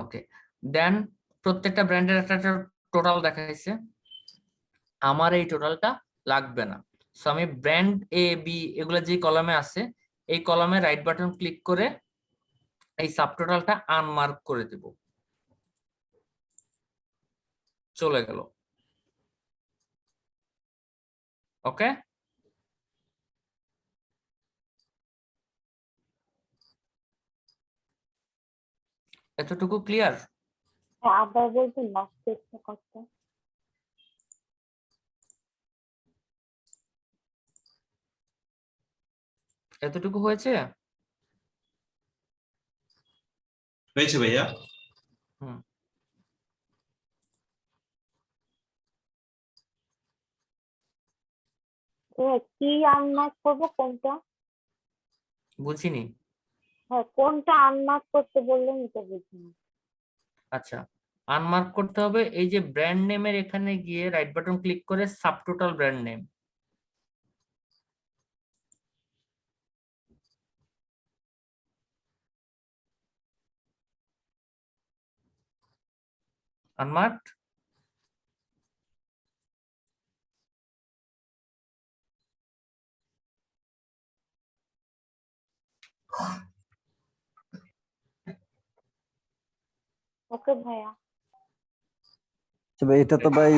ওকে। দেন প্রত্যেকটা ব্র্যান্ডের একটা টোটাল দেখাইছে, আমার এই টোটালটা লাগবে না, সো আমি ব্র্যান্ড এ বি এগুলা যে কলামে আছে এই কলামে রাইট বাটন ক্লিক করে এই সাবটোটালটা আনমার্ক করে দেব, চলে গেল। ওকে, এতটুকু ক্লিয়ার? আবার বলবেন লাস্ট টেস্টটা করতে? এতটুকু হয়েছে? হয়েছে ভাইয়া। হুম, কি আনমার্ক করবো কোনটা? বুঝিনি। হ্যাঁ, কোনটা আনমার্ক করতে বললেন এটা বুঝিনি। আচ্ছা, আনমার্ক করতে হবে এই যে ব্র্যান্ড নেমের এখানে গিয়ে রাইট বাটন ক্লিক করে সাবটোটাল ব্র্যান্ড নেম, আনমার্কড। ওকে ভাইয়া। আচ্ছা ভাই, এটা তো ভাই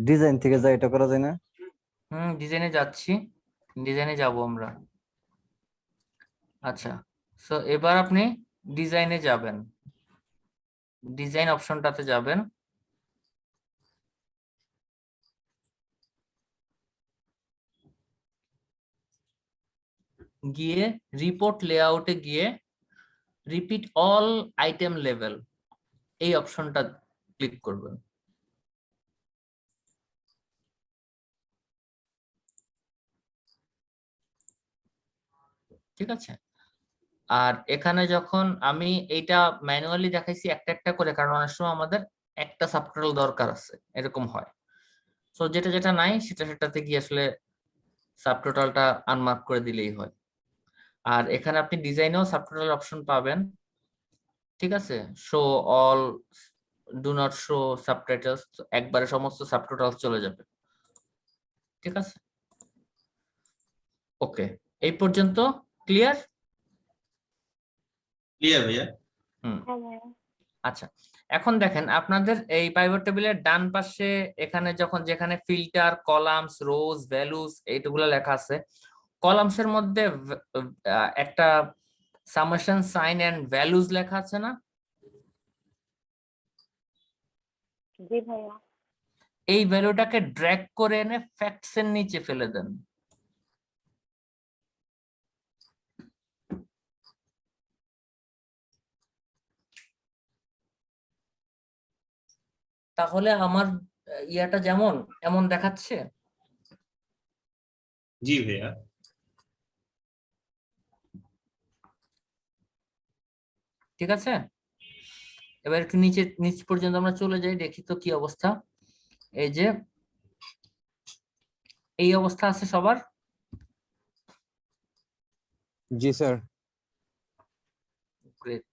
ডিজাইন থেকে যায়, এটা করা যায় না? ডিজাইনে যাচ্ছি, ডিজাইনে যাব আমরা। আচ্ছা, সো এবার আপনি ডিজাইনে যাবেন, ডিজাইন অপশনটাতে যাবেন, গিয়ে রিপোর্ট লেআউটে গিয়ে রিপিট অল আইটেম লেভেল এই অপশনটা ক্লিক করবেন। ঠিক আছে, আর এখানে যখন আমি এইটা ম্যানুয়ালি দেখাইছি একটা একটা করে, কারণ অনেক সময় আমাদের একটা সাবটোটাল দরকার আছে, এরকম হয়। সো যেটা যেটা নাই সেটাতে গিয়ে আসলে সাবটোটালটা আনমার্ক করে দিলেই হয়। আর এখানে আপনি ডিজাইনেও সাবটোটাল অপশন পাবেন। ঠিক আছে, show all, do not show subtitles, একবারে সমস্ত সাবটোটাল চলে যাবে। ঠিক আছে, ওকে, এই পর্যন্ত ক্লিয়ার? ক্লিয়ার ভাইয়া। হ্যাঁ ভাইয়া। আচ্ছা, এখন দেখেন আপনাদের এই পাইভট টেবিলের ডান পাশে এখানে যখন যেখানে ফিল্টার, কলামস, রোজ, ভ্যালুস এইগুলো লেখা আছে, কলামস এর মধ্যে একটা সামেশন সাইন এন্ড ভ্যালুস লেখা আছে না? জি ভাইয়া। এই ভ্যালুটাকে ড্র্যাগ করে এনে ফ্যাক্টস এর নিচে ফেলে দেন। তাহলে আমার ইয়াটা যেমন এমন দেখাচ্ছে। জি ভাইয়া। ঠিক আছে, এবার একটু নিচ পর্যন্ত আমরা চলে যাই, দেখি তো কি অবস্থা। এই যে এই অবস্থা আছে সবার? জি স্যার। গ্রেট।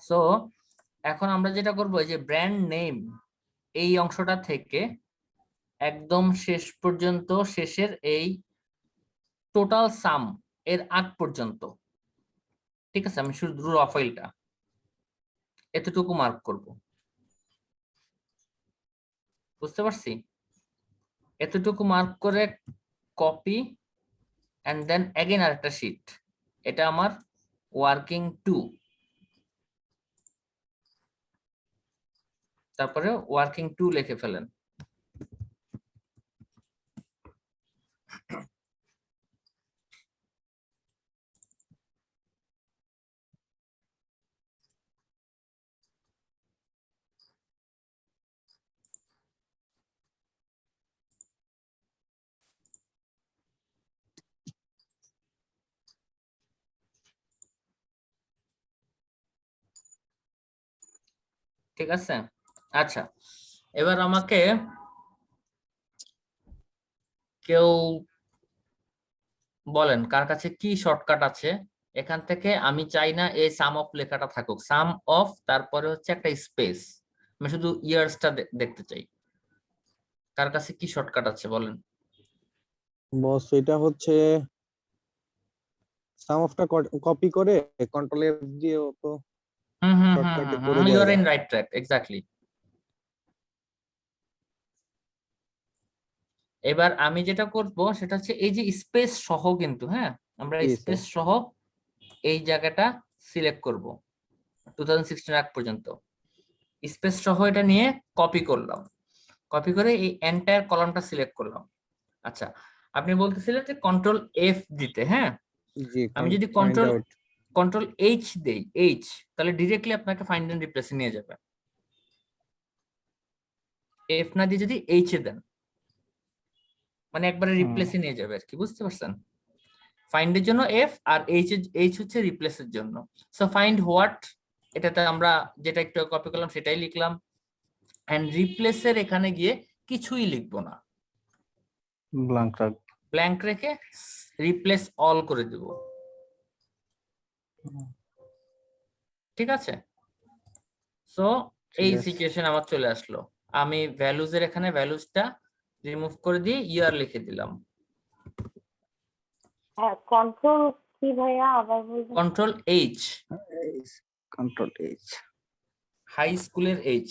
সো এখন আমরা যেটা করবো, এই যে ব্র্যান্ড নেম এই অংশটা থেকে একদম শেষ পর্যন্ত, শেষের এই টোটাল সাম এর আগ পর্যন্ত, ঠিক আছে, আমি শুধু রফাইলটা এতটুকু মার্ক করব। বুঝতে পারছি? এতটুকু মার্ক করে কপি এন্ড দেন এগেন আরেকটা শিট, এটা আমার ওয়ার্কিং 2, তারপরে ওয়ার্কিং 2 লিখে ফেলেন। ঠিক আছে, আচ্ছা, এবার আমাকে কেউ বলেন কার কাছে কি শর্টকাট আছে এখান থেকে। আমি চাই না এই সাম অফ লেখাটা থাকুক, সাম অফ তারপরে হচ্ছে একটা স্পেস, আমি শুধু ইয়ার্সটা দেখতে চাই। কার কাছে কি শর্টকাট আছে বলেন? বস, এটা হচ্ছে সাম অফটা কপি করে কন্ট্রোল এফ দিয়ে তো শর্টকাটে করে ইউ দেওয়া আর ইন যায়। Right track, exactly. এবার আমি যেটা করব সেটা হচ্ছে এই যে স্পেস সহ, কিন্তু হ্যাঁ, আমরা জি স্যার। স্পেস সহ এই জায়গাটা সিলেক্ট করব 2016 আগ পর্যন্ত, স্পেস সহ এটা নিয়ে কপি করলাম, কপি করে এই এন্টায়ার কলামটা সিলেক্ট করলাম। আচ্ছা, আপনি বলতেছিলেন যে কন্ট্রোল এফ দিতে, হ্যাঁ, জি, আমি যদি ফাইন্ড আউট। কন্ট্রোল এইচ দেই, এইচ, তাহলে ডিরেক্টলি আপনাকে ফাইন্ড এন্ড রিপ্লেসে নিয়ে যাবে। এফ না দিয়ে যদি এইচ এ দেন, মানে একবারে রিপ্লেসে নিয়ে যাবে আর কি, বুঝতে পারছেন? ফাইন্ডের জন্য এফ আর এইচ হচ্ছে রিপ্লেসের জন্য। সো ফাইন্ড হোয়াট, এটাতে আমরা যেটা একটু কপি করলাম সেটাই লিখলাম, এন্ড রিপ্লেসের এখানে গিয়ে কিছুই লিখবো না, ব্ল্যাঙ্ক রাখ। ব্ল্যাঙ্ক রেখে রিপ্লেস অল করে দেব। ঠিক আছে, সো এই সিচুয়েশন আমার চলে আসলো। আমি ভ্যালুজ এর এখানে ভ্যালুজটা রিমুভ করে দিয়ে ইয়ার লিখে দিলাম। হ্যাঁ, কন্ট্রোল কি ভাইয়া আবার বলবেন? Control H, control H. High স্কুলের এইচ,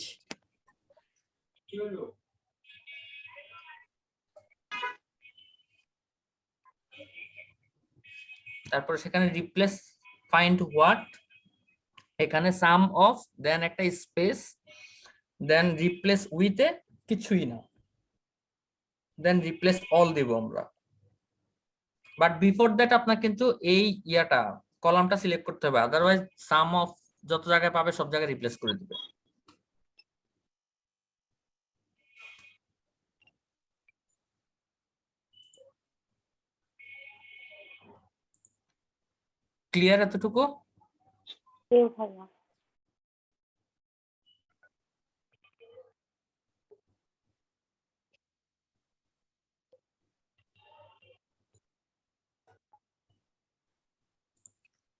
তারপর সেখানে রিপ্লেস ফাইন্ড হোয়াট, এখানে সাম অফ, দেন একটা স্পেস, দেন রিপ্লেস উইথ এ কিছুই না, দেন রিপ্লেস অল দিব আমরা। বাট বিফোর দ্যাট আপনার কিন্তু এই ইয়াটা কলামটা সিলেক্ট করতে হবে, আদারওয়াইজ সাম অফ যত জায়গায় পাবে সব জায়গায় রিপ্লেস করে দিবে। ক্লিয়ার এতটুকু? জি ভাইয়া।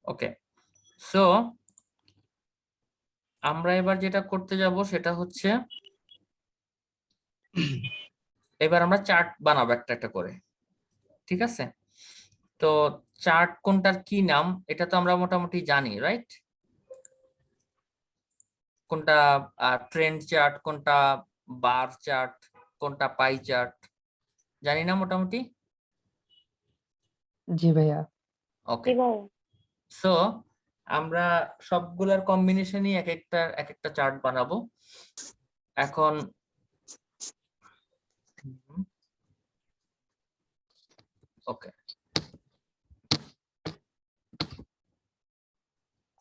ওকে, সো আমরা এবার যেটা করতে যাব সেটা হচ্ছে এবার আমরা চার্ট বানাবো একটা একটা করে, ঠিক আছে? তো চার্ট কোনটার কি নাম এটা তো আমরা মোটামুটি জানি, রাইট? কোনটা ট্রেন্ড চার্ট, কোনটা বার চার্ট, কোনটা পাই চার্ট, জানি না মোটামুটি। জি ভাইয়া। ওকে, জি ভাইয়া। সো আমরা সবগুলার কম্বিনেশনই এক একটা চার্ট বানাবো। এখন ওকে,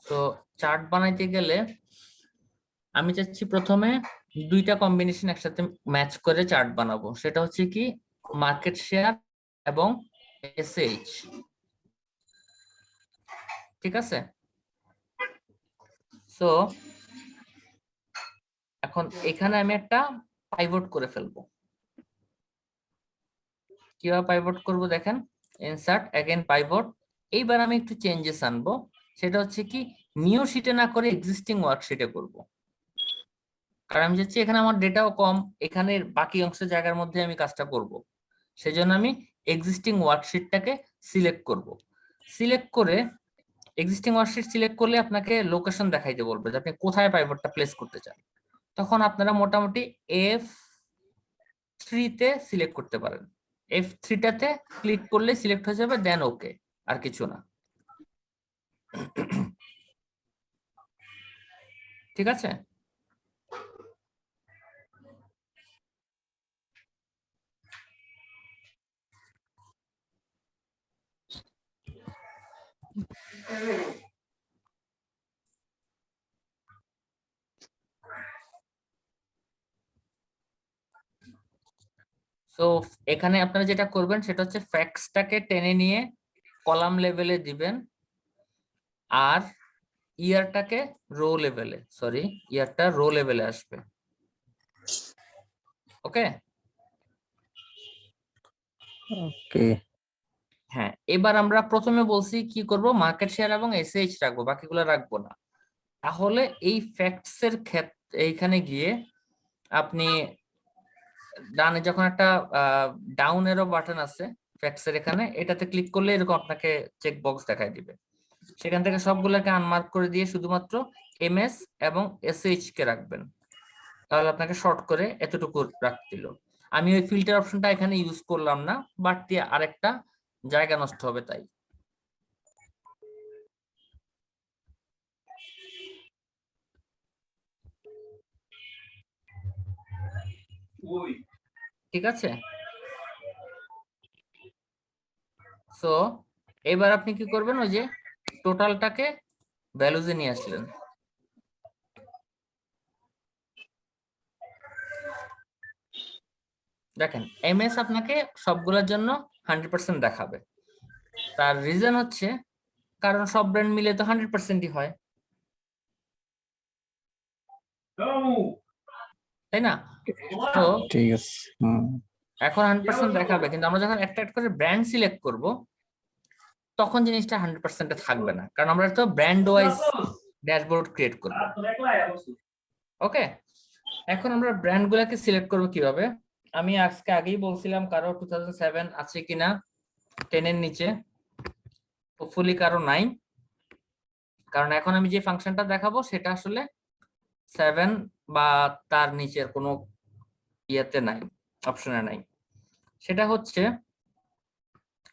সো চার্ট বানাইতে গেলে আমি চাচ্ছি প্রথমে দুইটা কম্বিনেশন একসাথে ম্যাচ করে চার্ট বানাবো, সেটা হচ্ছে কি মার্কেট শেয়ার এবং এসএইচ, ঠিক আছে? সো এখন এখানে আমি একটা পাইভট করে ফেলবো। কিভাবে পাইভট করব দেখেন, ইনসার্ট অ্যাগেন পাইভট। এইবার আমি একটু চেঞ্জেস আনবো, সেটা হচ্ছে কি নিউ শিটে না করে এক্সিস্টিং ওয়ার্কশিটে করব। কারণ আমি চাচ্ছি এখানে আমার ডেটাও কম, এখানে বাকি অংশের জায়গার মধ্যে আমি কাজটা করব। সেজন্য আমি এক্সিস্টিং ওয়ার্কশিটটাকে সিলেক্ট করব। সিলেক্ট করে এক্সিস্টিং ওয়ার্কশিট সিলেক্ট করলে আপনাকে লোকেশন দেখাইতে বলবে যে আপনি কোথায় পাইভটটা প্লেস করতে চান। তখন আপনারা মোটামুটি F3 তে সিলেক্ট করতে পারেন। F3 টাতে ক্লিক করলে সিলেক্ট হয়ে যাবে, দেন ওকে, আর কিছু না। ঠিক আছে? সো এখানে আপনারা যেটা করবেন সেটা হচ্ছে ফ্যাক্টসটাকে টেনে নিয়ে কলাম লেভেলে দিবেন, আর ইয়ারটাকে রো লেভেলে, সরি ইয়ারটা রো লেভেলে আসবে। ওকে, ওকে। হ্যাঁ, এবার আমরা প্রথমে বলছি কি করব, মার্কেট শেয়ার এবং এসএইচ রাখবো, বাকিগুলো রাখবো না। তাহলে এই ফ্যাক্টস এর ক্ষেত্রে এইখানে গিয়ে আপনি ডানে যখন একটা ডাউন এরো বাটন আছে ফ্যাক্টস এর এখানে, এটাতে ক্লিক করলে এরকম আপনাকে চেক বক্স দেখাই দিবে। সেখান থেকে সবগুলোকে আনমার্ক করে দিয়ে শুধুমাত্র এমএস এবং এসএইচ কে রাখবেন, তাহলে আপনাকে শর্ট করে এতটুকু রাখতে দিল। আমি ওই ফিল্টার অপশনটা এখানে ইউজ করলাম না, বাড়তি আরেকটা জায়গা নষ্ট হবে তাই। ঠিক আছে? সো এবার আপনি কি করবেন, ওই যে টোটালটাকে ভ্যালুজে নিয়ে আসলেন। দেখেন এমএস আপনাকে সবগুলোর জন্য 100% দেখাবে। তার রিজন হচ্ছে কারণ সব ব্র্যান্ড মিলে তো 100%ই হয়, তাই না? তো ঠিক আছে। এখন 100% দেখাবে, কিন্তু আমরা যখন একটা একটা করে ব্র্যান্ড সিলেক্ট করব তখন জিনিসটা 100% এ থাকবে না, কারণ আমরা তো ব্র্যান্ড ওয়াইজ ড্যাশবোর্ড ক্রিয়েট করব। ওকে, এখন আমরা ব্র্যান্ড গুলাকে সিলেক্ট করব কিভাবে? আমি আজকে আগেই বলছিলাম কারো 2007 আছে কিনা 10 এর নিচে, হোপফুলি কারো নাই, কারণ এখন আমি যে ফাংশনটা দেখাবো সেটা আসলে 7 বা তার নিচের কোনো ইয়েতে নাই, অপশনে নাই। সেটা হচ্ছে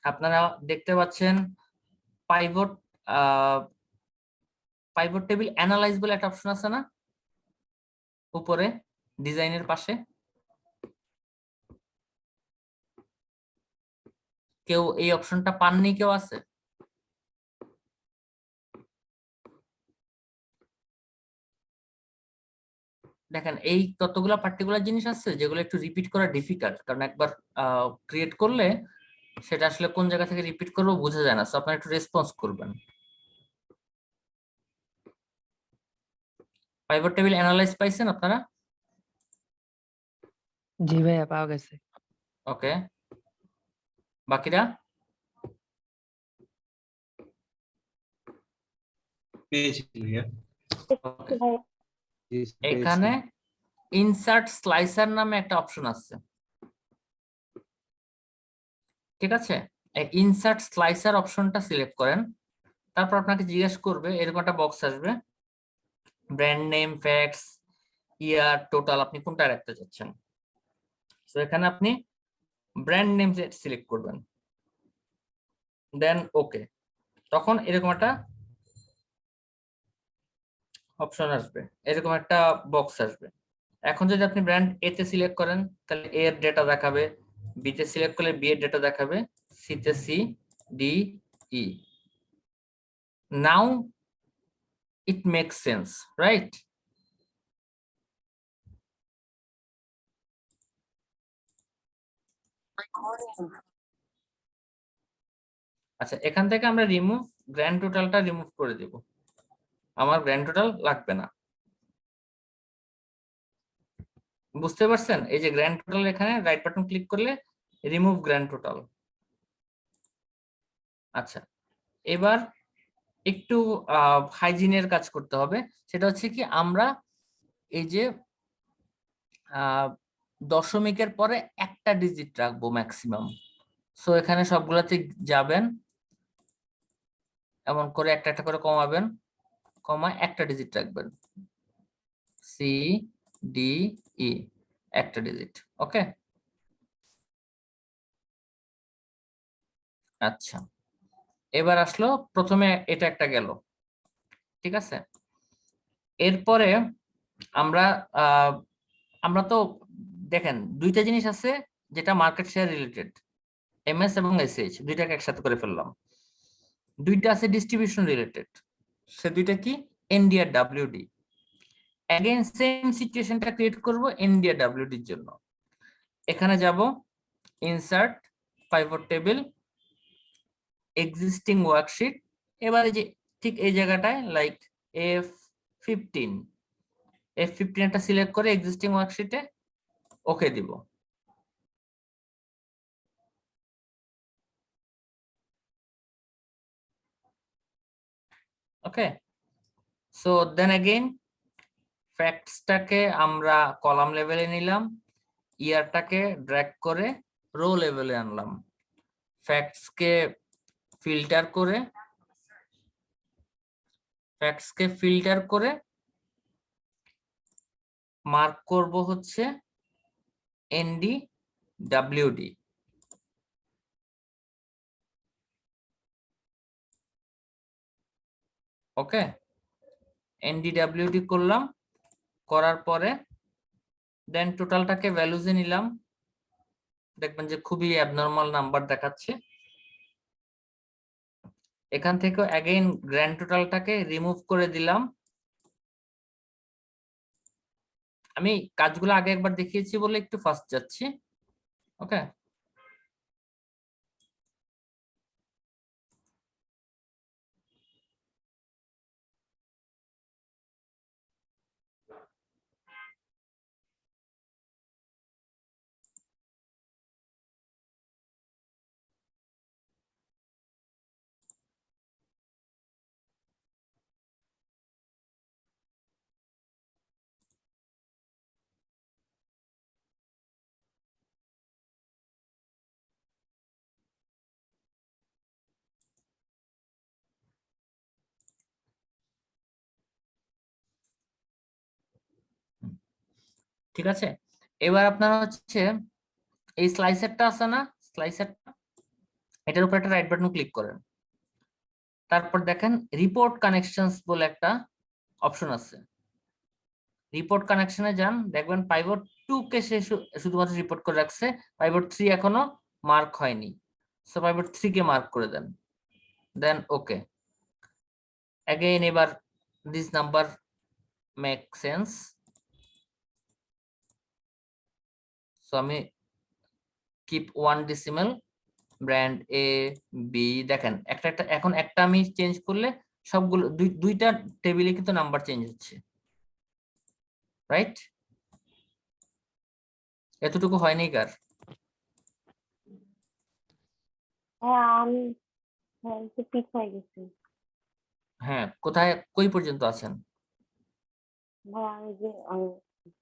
আপনারা দেখতে পাচ্ছেন পাইভট পাইভট টেবিল অ্যানালাইজ বলে একটা অপশন আছে না উপরে ডিজাইনের পাশে? কেউ এই অপশনটা পাননি? কেউ আছে? দেখেন এই কতগুলা পার্টিকুলার জিনিস আছে যেগুলো একটু রিপিট করা ডিফিকাল্ট, কারণ একবার ক্রিয়েট করলে সেটা আসলে কোন জায়গা থেকে রিপিট করবো বোঝা যায় না। সো আপনারা একটু রেসপন্স করবেন। পাইভট টেবিল অ্যানালাইজ পাইছেন আপনারা? জি ভাইয়া, পাওয়া গেছে। ওকে, বাকিরা? পেয়েছি ভাইয়া। Okay. ভাই জি, পেয়েছি। এখানে ইনসার্ট স্লাইসার নামে একটা অপশন আছে, ঠিক আছে? এই ইনসার্ট স্লাইসার অপশনটা সিলেক্ট করেন। তারপর আপনাকে জিজ্ঞেস করবে, এরকম একটা বক্স আসবে, ব্র্যান্ড নেম, ফ্যাক্টস, ইয়ার, টোটাল, আপনি কোনটা রাখতে চাচ্ছেন। তো এখানে আপনি ব্র্যান্ড নেম সিলেক্ট করবেন, দেন ওকে। তখন এরকম একটা অপশন আসবে, এরকম একটা বক্স আসবে। এখন যদি আপনি ব্র্যান্ড এ তে সিলেক্ট করেন তাহলে এ এর ডেটা দেখাবে, বি তে সিলেক্ট করলে বি এর ডেটা দেখাবে, সি তে C, D, E. Now it makes sense, right? আচ্ছা, এখান থেকে আমরা রিমুভ গ্র্যান্ড টোটালটা রিমুভ করে দেব, আমার গ্র্যান্ড টোটাল লাগবে না। বুঝতে পারছেন? এই যে গ্র্যান্ড টোটাল, এখানে রাইট বাটন ক্লিক করলে রিমুভ গ্র্যান্ড টোটাল। আচ্ছা, এবার একটু হাইজিনের কাজ করতে হবে। সেটা হচ্ছে কি, আমরা এই যে দশমিকের পরে একটা ডিজিট রাখবো ম্যাক্সিমাম। সো এখানে সবগুলাতে যাবেন, এমন করে একটা একটা করে কমাবেন, কমা একটা ডিজিট রাখবেন, সি, ডি, ই, একটা ডিজিট। ওকে, আচ্ছা। এবার আসলো, প্রথমে এটা একটা গেল, ঠিক আছে? এরপরে আমরা আমরা তো দেখেন দুইটা জিনিস আছে যেটা মার্কেট শেয়ার রিলেটেড, এমএস এবং এসএইচ, দুইটাকে একসাথে করে ফেললাম। দুইটা আছে ডিস্ট্রিবিউশন রিলেটেড, সে দুইটা কি? এনডি আর ডাব্লিউডি। অ্যাগেইন সেম সিচুয়েশনটা ক্রিয়েট করব এনডি আর ডাব্লিউডি এর জন্য। এখানে যাব, insert, pivot table, existing worksheet. এবারে যে ঠিক এই জায়গাটায় লাইক F15, টা সিলেক্ট করে এক্সিস্টিং ওয়ার্কশিটে ওকে দিব। ওকে, সো দেন अगेन ফ্যাক্টসটাকে আমরা কলাম লেভেলে নিলাম, ইয়ারটাকে ড্র্যাগ করে রো লেভেলে আনলাম, ফ্যাক্টসকে ফিল্টার করে মার্ক করব হচ্ছে এনডি ডাব্লিউডি। ওকে, এনডি ডাব্লিউডি করলাম, করার পরে দেন টোটালটাকে ভ্যালুজে নিলাম, দেখবেন যে খুবই অ্যাবনর্মাল নাম্বার দেখাচ্ছে। এখান থেকে অ্যাগেইন গ্র্যান্ড টোটালটাকে রিমুভ করে দিলাম। আমি কাজগুলো আগে একবার দেখিয়েছি বলে একটু ফাস্ট যাচ্ছি। ওকে, ঠিক আছে, এবার আপনার হচ্ছে এই স্লাইসারটা আছে না, স্লাইসারটা, এটার উপর একটা রাইট বাটন ক্লিক করেন। তারপর দেখেন রিপোর্ট কানেকশনস বলে একটা অপশন আছে। রিপোর্ট কানেকশনে যান, দেখবেন পাইভট 2 কে সে শুধুমাত্র রিপোর্ট করে রাখছে, পাইভট 3 এখনো মার্ক হয়নি। সো পাইভট 3 কে মার্ক করে দেন, দেন ওকে। অ্যাগেইন এবার this number make sense. So আমি keep 1 decimal, brand A B, দেখেন একটা একটা এখন একটা আমি চেঞ্জ করলে সবগুলো দুইটা টেবিলে কিন্তু নাম্বার চেঞ্জ হচ্ছে, রাইট? এতটুকু হয়নি কার? হ্যাঁ আমি হ্যাঁ একটু পিছায় গেছি। হ্যাঁ, কোথায় কই পর্যন্ত আছেন? ভাই আমি যে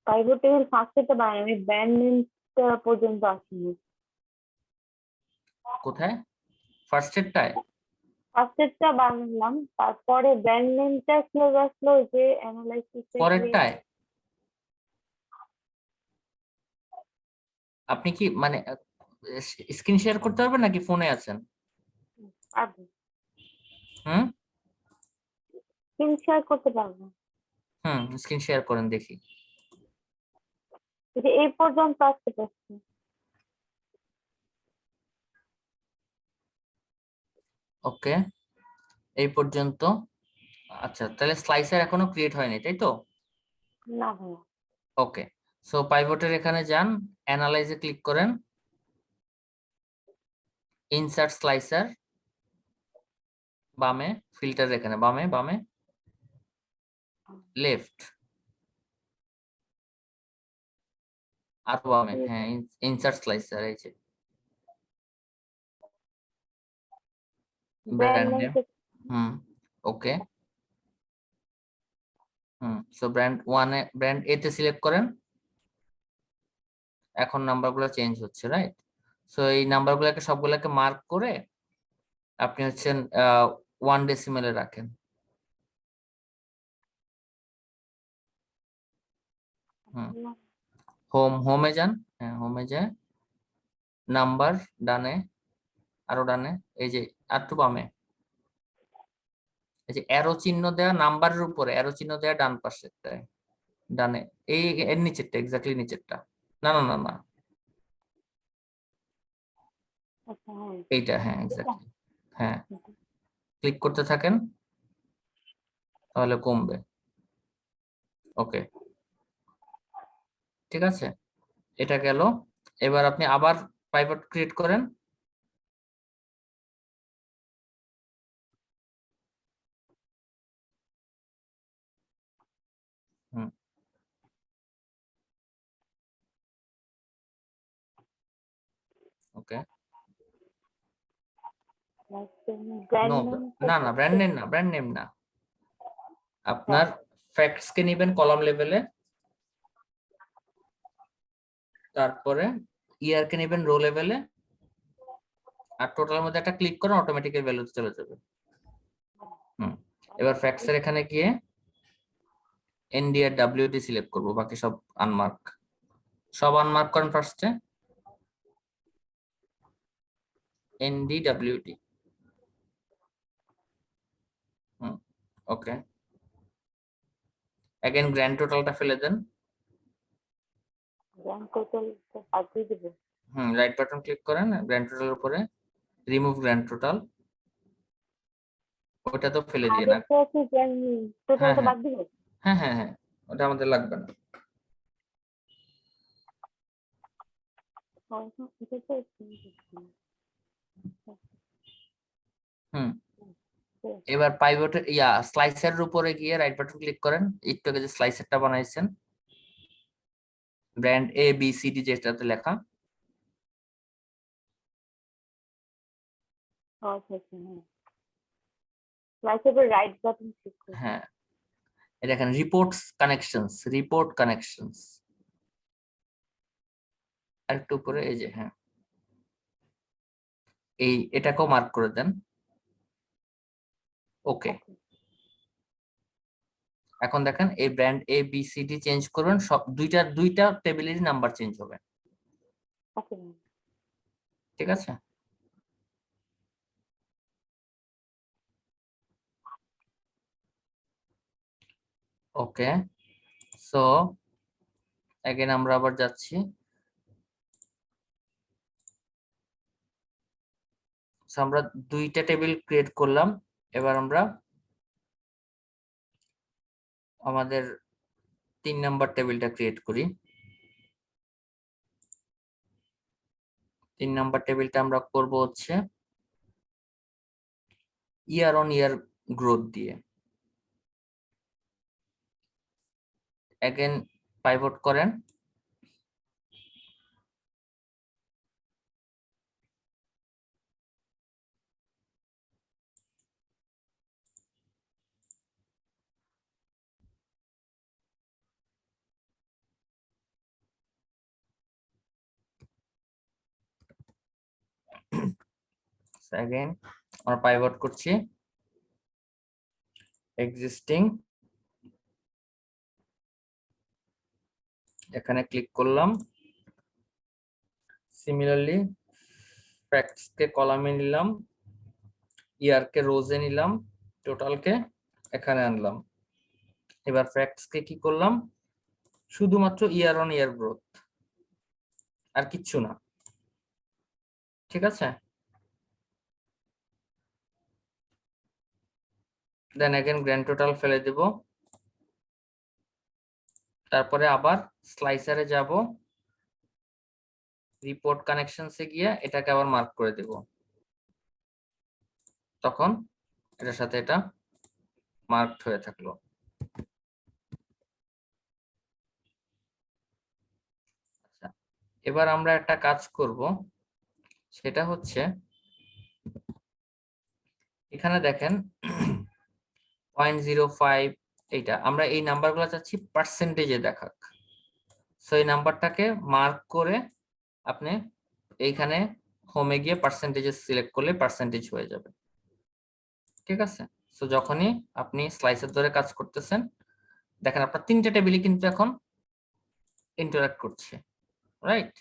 প্রাইভেট টেবিল ফার্স্টেরটা বানাই, আমি ব্র্যান্ড নেমটা পর্যন্ত আসিনি। কোথায়? ফার্স্ট এডটায়? ফার্স্টেরটা বানালাম, তারপরে ব্র্যান্ড নেমটা ক্লোজ আসলো, ওই যে অ্যানালাইসিস পরেরটায় আপনি কি মানে স্ক্রিন শেয়ার করতে পারবেন নাকি ফোনে আছেন? হুম স্ক্রিন শেয়ার করতে পারবো। স্ক্রিন শেয়ার করেন দেখি। এই যে এই পর্যন্ত আসতে পারছি। ওকে, এই পর্যন্ত। আচ্ছা, তাহলে স্লাইসার এখনো ক্রিয়েট হয়নি, তাই তো? না ভাইয়া। ওকে, সো পাইভটের এখানে যান, অ্যানালাইজে ক্লিক করেন, ইনসার্ট স্লাইসার, বামে, ফিল্টার এখানে বামে, বামে লেফট, আর বামে, হ্যাঁ ইনসার্ট স্লাইসার, এই যে ব্র্যান্ড ব্র্যান্ড নেম নেম। ওকে, সো ব্র্যান্ড 1 এ, ব্র্যান্ড এ তে সিলেক্ট করেন। এখন নাম্বারগুলো চেঞ্জ হচ্ছে, রাইট? সো এই নাম্বারগুলোকে সবগুলোকে মার্ক করে আপনি হচ্ছেন 1 ডেসিমেলে রাখেন। হোমে যান, হ্যাঁ হোমে যায়, নাম্বার ডানে, আরো ডানে, এই যে আরটু বামে, এই যে অ্যারো চিহ্ন দেওয়া নাম্বারের উপরে অ্যারো চিহ্ন দেওয়া ডান পাশেরটায়, ডানে, এই এর নিচেরটা, এক্স্যাক্টলি নিচেরটা, না না না না, আচ্ছা হ্যাঁ এইটা, হ্যাঁ এক্স্যাক্টলি, হ্যাঁ ক্লিক করতে থাকেন তাহলে কমবে। ওকে, ঠিক আছে, এটা গেল। এবার আপনি আবার পাইভট ক্রিয়েট করেন। হুম ওকে, ব্র্যান্ড নো, নেম না না ব্র্যান্ড নেম না, ব্র্যান্ড নেম না, আপনার ফ্যাক্টস কে নেবেন কলাম লেভেলে, তারপরে ইয়ার কে নেবেন রো লেভেলে, আর টোটালের মধ্যে একটা ক্লিক করেন, অটোমেটিক্যালি ভ্যালুতে চলে যাবে। এবার ফ্যাক্টস এর এখানে গিয়ে এনডি আর ডব্লিউটি সিলেক্ট করব, বাকি সব আনমার্ক, সব আনমার্ক করেন ফার্স্টে, এনডি ডব্লিউটি। ওকে, अगेन গ্র্যান্ড টোটালটা ফেলে দেন। ব্র্যান্ড টোটাল আগে দিব। রাইট বাটন ক্লিক করেন গ্র্যান্ড টোটালের উপরে, রিমুভ গ্র্যান্ড টোটাল, ওটা তো ফেলে দিয়ে না। আরেকটা কি ব্র্যান্ড হ্যাঁ টোটালটা হ্যাঁ বাদ দিব? হ্যাঁ হ্যাঁ হ্যাঁ, ওটা আমাদের লাগবে না। এটা তো এবার পাইভট স্লাইসারের উপরে গিয়ে রাইট বাটন ক্লিক করেন, একটু আগে যে স্লাইসারটা বানাইছেন brand A B C D যেটাতে লেখা, রাইট বাটন ক্লিক করব। হ্যাঁ এটা এখানে রিপোর্টস কানেকশনস, রিপোর্ট কানেকশনস, আর একটু উপরে এই যে, হ্যাঁ এই এটাকেও মার্ক করে দেন। ওকে, এখন দেখেন এই brand A B C D change করবেন, সব দুইটা টেবিলেরই নাম্বার চেঞ্জ হবে। ওকে ভাইয়া। ঠিক আছে? ওকে, সো এগেন আমরা আবার যাচ্ছি। So, আমরা দুইটা টেবিল ক্রিয়েট করলাম। এবার আমরা আমাদের 3 নাম্বার টেবিলটা ক্রিয়েট করি। 3 নাম্বার টেবিলটা আমরা করব হচ্ছে ইয়ার অন ইয়ার গ্রোথ দিয়ে। এগেন পাইভট করেন, এগেন আমরা পাইভট করছি, এক্সিস্টিং, এখানে ক্লিক করলাম। সিমিলারলি ফ্যাক্টস কে কলামে নিলাম, ইয়ার কে রোজে নিলাম, টোটাল কে এখানে আনলাম। এবার ফ্যাক্টস কে কি করলাম, শুধুমাত্র ইয়ার অন ইয়ার গ্রোথ, আর কিচ্ছু না। ঠিক আছে? দেন এগেন গ্র্যান্ড টোটাল ফেলে দেব। তারপরে আবার স্লাইসারে যাব, রিপোর্ট কানেকশনসে গিয়ে এটাকে আবার মার্ক করে দেব, তখন এটার সাথে এটা মার্কড হয়ে থাকলো। আচ্ছা, এবার আমরা একটা কাজ করব, সেটা হচ্ছে এখানে দেখেন 0.05, এইটা আমরা এই নাম্বারগুলো চাচ্ছি পার্সেন্টেজে দেখাক। সো এই নাম্বারটাকে মার্ক করে আপনি এইখানে হোমে গিয়ে পার্সেন্টেজে সিলেক্ট করলে পার্সেন্টেজ হয়ে যাবে। ঠিক আছে? সো যখনই আপনি স্লাইসের ধরে কাজ করতেছেন, দেখেন আপনার 3টে টেবিলই কিন্তু এখন ইন্টারঅ্যাক্ট করছে, রাইট?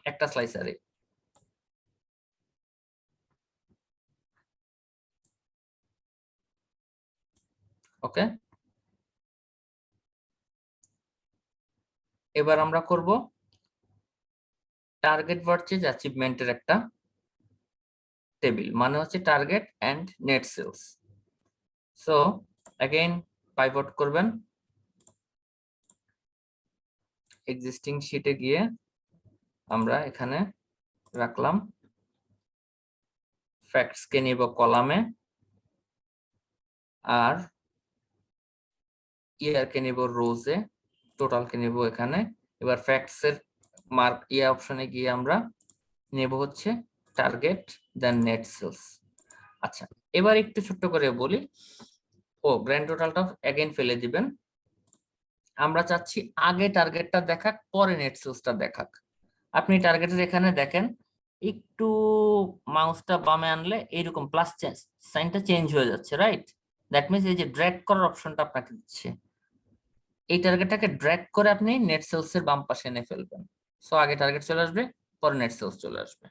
একটা স্লাইসারে। ওকে, এবার আমরা করব টার্গেট ভার্সেস অ্যাচিভমেন্টের একটা টেবিল, মানে হচ্ছে target and net sales. So again pivot করবেন, এক্সিস্টিং শীটে গিয়ে আমরা এখানে রাখলাম, ফ্যাক্টস কে নিব কলামে, আর ইয়ার কে নিব রোজে, টোটাল কে নিব এখানে। এবার ফ্যাক্টস এর মার্ক ইয়া অপশনে গিয়ে আমরা নেব হচ্ছে টার্গেট দেন নেট সেলস। আচ্ছা, এবার একটু ছোট্ট করে বলি, গ্র্যান্ড টোটালটা अगेन ফেলে দিবেন। আমরা চাচ্ছি আগে টার্গেটটা দেখাক, পরে নেট সেলসটা দেখাক। আপনি টার্গেটের এখানে দেখেন, একটু মাউসটা বামে আনলে এইরকম প্লাস সাইনটা চেঞ্জ হয়ে যাচ্ছে, রাইট? দ্যাট মিনস এই যে ড্র্যাগ করার অপশনটা আপনাকে দিচ্ছে, এই টার্গেটটাকে ড্র্যাগ করে আপনি নেট সেলস এর বাম পাশে এনে ফেলবেন। সো আগে টার্গেট চলে আসবে, পরে নেট সেলস চলে আসবে।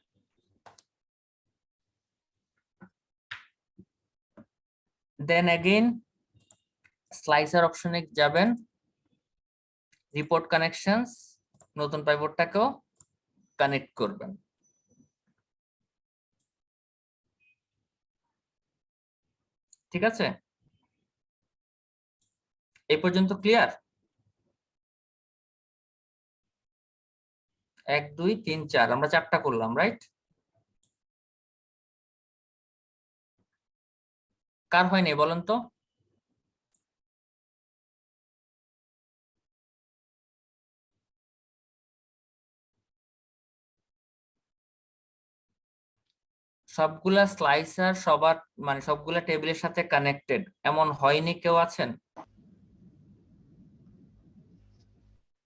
দেন अगेन স্লাইসার অপশনে যাবেন, রিপোর্ট কানেকশনস, নতুন পাইভটটাকেও কানেক্ট করবেন। ঠিক আছে? এই পর্যন্ত ক্লিয়ার? 1 2 3 4 আমরা 4টা করলাম, রাইট? কার হয়নি বলেন তো? সবগুলা স্লাইসার সবার মানে সবগুলা টেবিলের সাথে কানেক্টেড এমন হয়নি কেউ আছেন?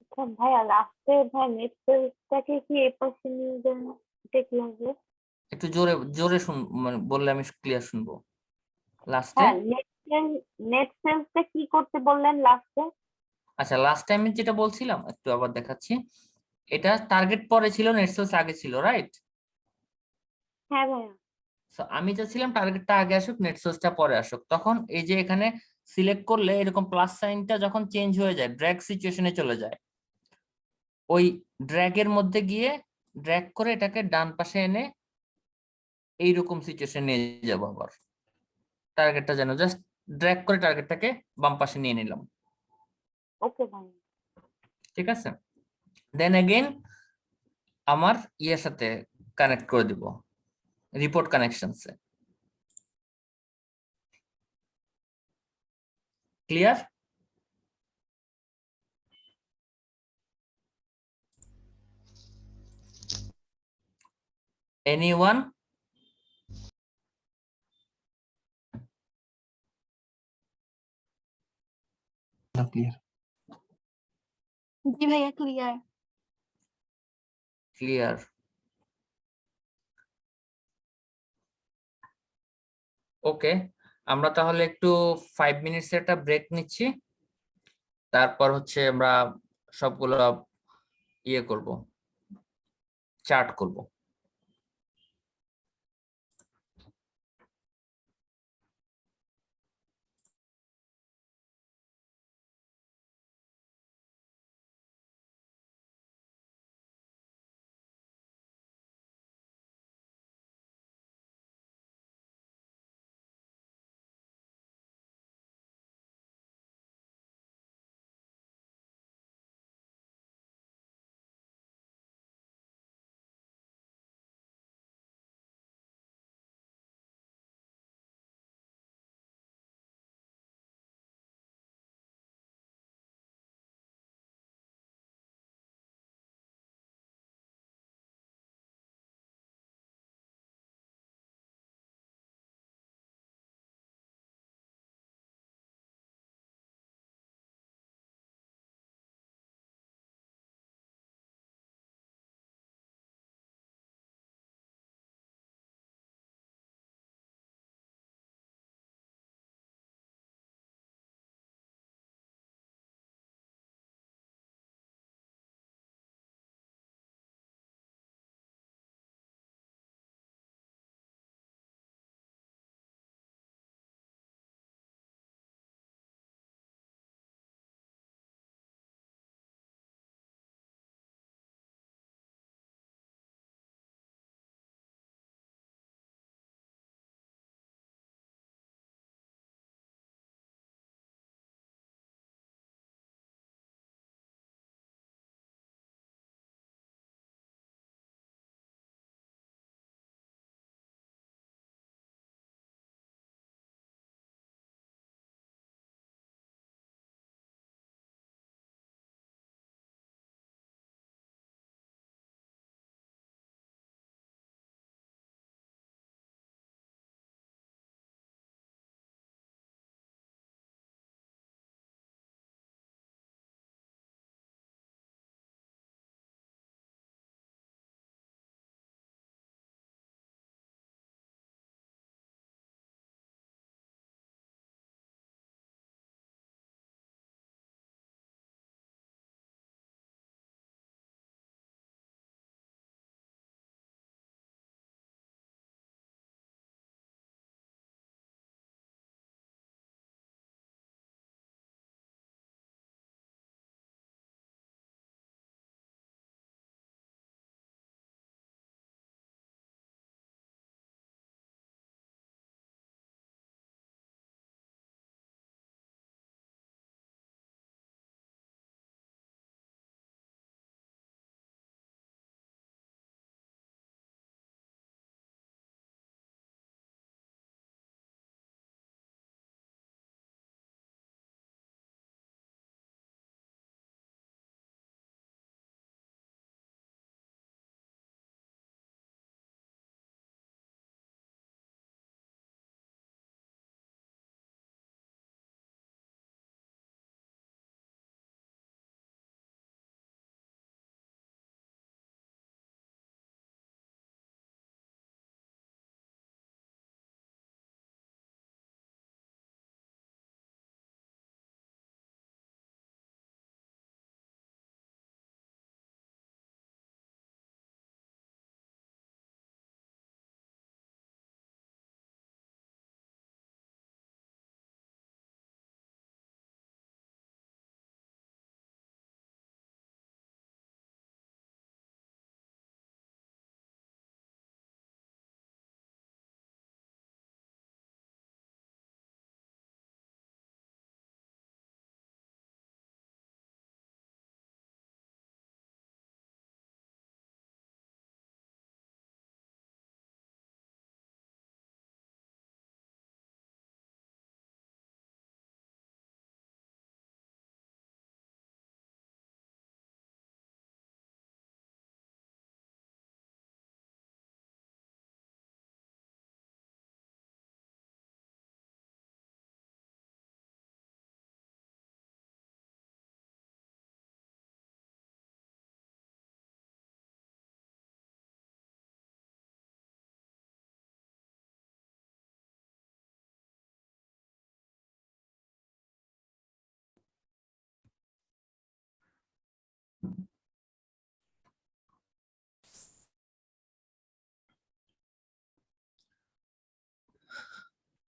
আচ্ছা ভাইয়া, লাস্টে ভাই নেট সেলসটাকে কি এই পাশে নিয়ে যান, এটা কি হবে? একটু জোরে জোরে মানে বললে আমি ক্লিয়ার শুনবো। লাস্টে হ্যাঁ, নেট নেট সেলসটা কি করতে বললেন লাস্টে? আচ্ছা, লাস্ট টাইমে যেটা বলছিলাম একটু আবার দেখাচ্ছি। এটা টার্গেট পরে ছিল, নেট সেলস আগে ছিল, রাইট? হ্যাঁ ভাইয়া। সো আমি চাচ্ছিলাম টার্গেটটা আগে আসুক, নেট সোর্সটা পরে আসুক। তখন এই যে এখানে সিলেক্ট করলে এরকম প্লাস সাইনটা যখন চেঞ্জ হয়ে যায়, ড্র্যাগ সিচুয়েশনে চলে যায়, ওই ড্র্যাগের মধ্যে গিয়ে ড্র্যাগ করে এটাকে ডান পাশে এনে এইরকম সিচুয়েশন নিয়ে যাবো। আবার টার্গেটটা যেন জাস্ট ড্র্যাগ করে টার্গেটটাকে বাম পাশে নিয়ে নিলাম, ওকে ভাইয়া। ঠিক আছে? দেন এগেইন আমার ইয়ের সাথে কানেক্ট করে দিব, রিপোর্ট কানেকশনসে। ক্লিয়ার? এনিওয়ান? ক্লিয়ার। জি ভাইয়া ক্লিয়ার। ক্লিয়ার। ওকে, আমরা তাহলে একটু 5 মিনিটস একটা ব্রেক নিচ্ছি, তারপর হচ্ছে আমরা সবগুলো ইয়ে করব, চার্ট করব।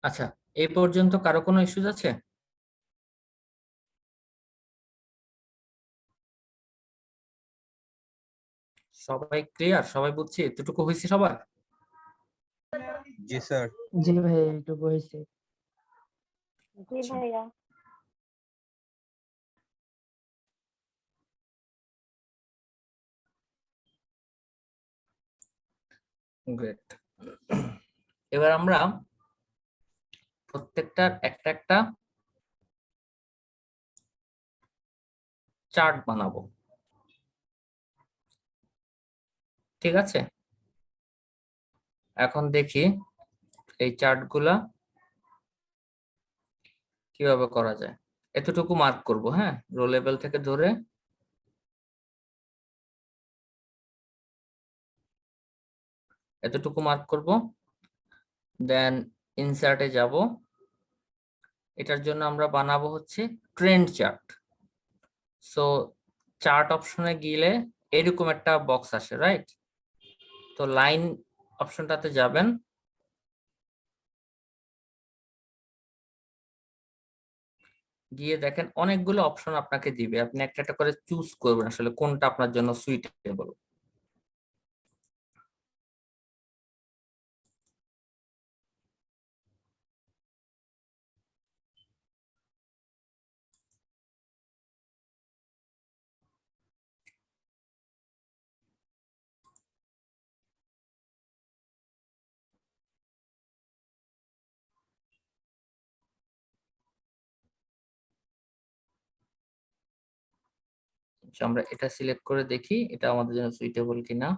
আচ্ছা, এই পর্যন্ত কারো কোনো ইস্যুজ আছে? সবাই ক্লিয়ার, সবাই বুঝছি, এতটুকু হয়েছে সবার? জি স্যার। জি ভাইয়া এইটুকু হয়েছে। জি আচ্ছা। ভাইয়া। গ্রেট। এবার আমরা প্রত্যেকটার একটা একটা চার্ট বানাবো, ঠিক আছে? এখন দেখি এই চার্টগুলা কিভাবে করা যায়। এতটুকু মার্ক করব, হ্যাঁ, রো লেভেল থেকে ধরে এতটুকু মার্ক করব, দেন ইনসার্টে যাব। এটার জন্য আমরা বানাবো হচ্ছে ট্রেন্ড চার্ট। সো চার্ট অপশনে গেলে এরকম একটা বক্স আসে, রাইট? তো লাইন অপশনটাতে যাবেন, গিয়ে দেখেন অনেকগুলো অপশন আপনাকে দিবে, আপনি একটা একটা করে চুজ করবেন আসলে কোনটা আপনার জন্য সুইটেবল। আমরা এটা সিলেক্ট করে দেখি এটা আমাদের জন্য সুইটেবল কিনা।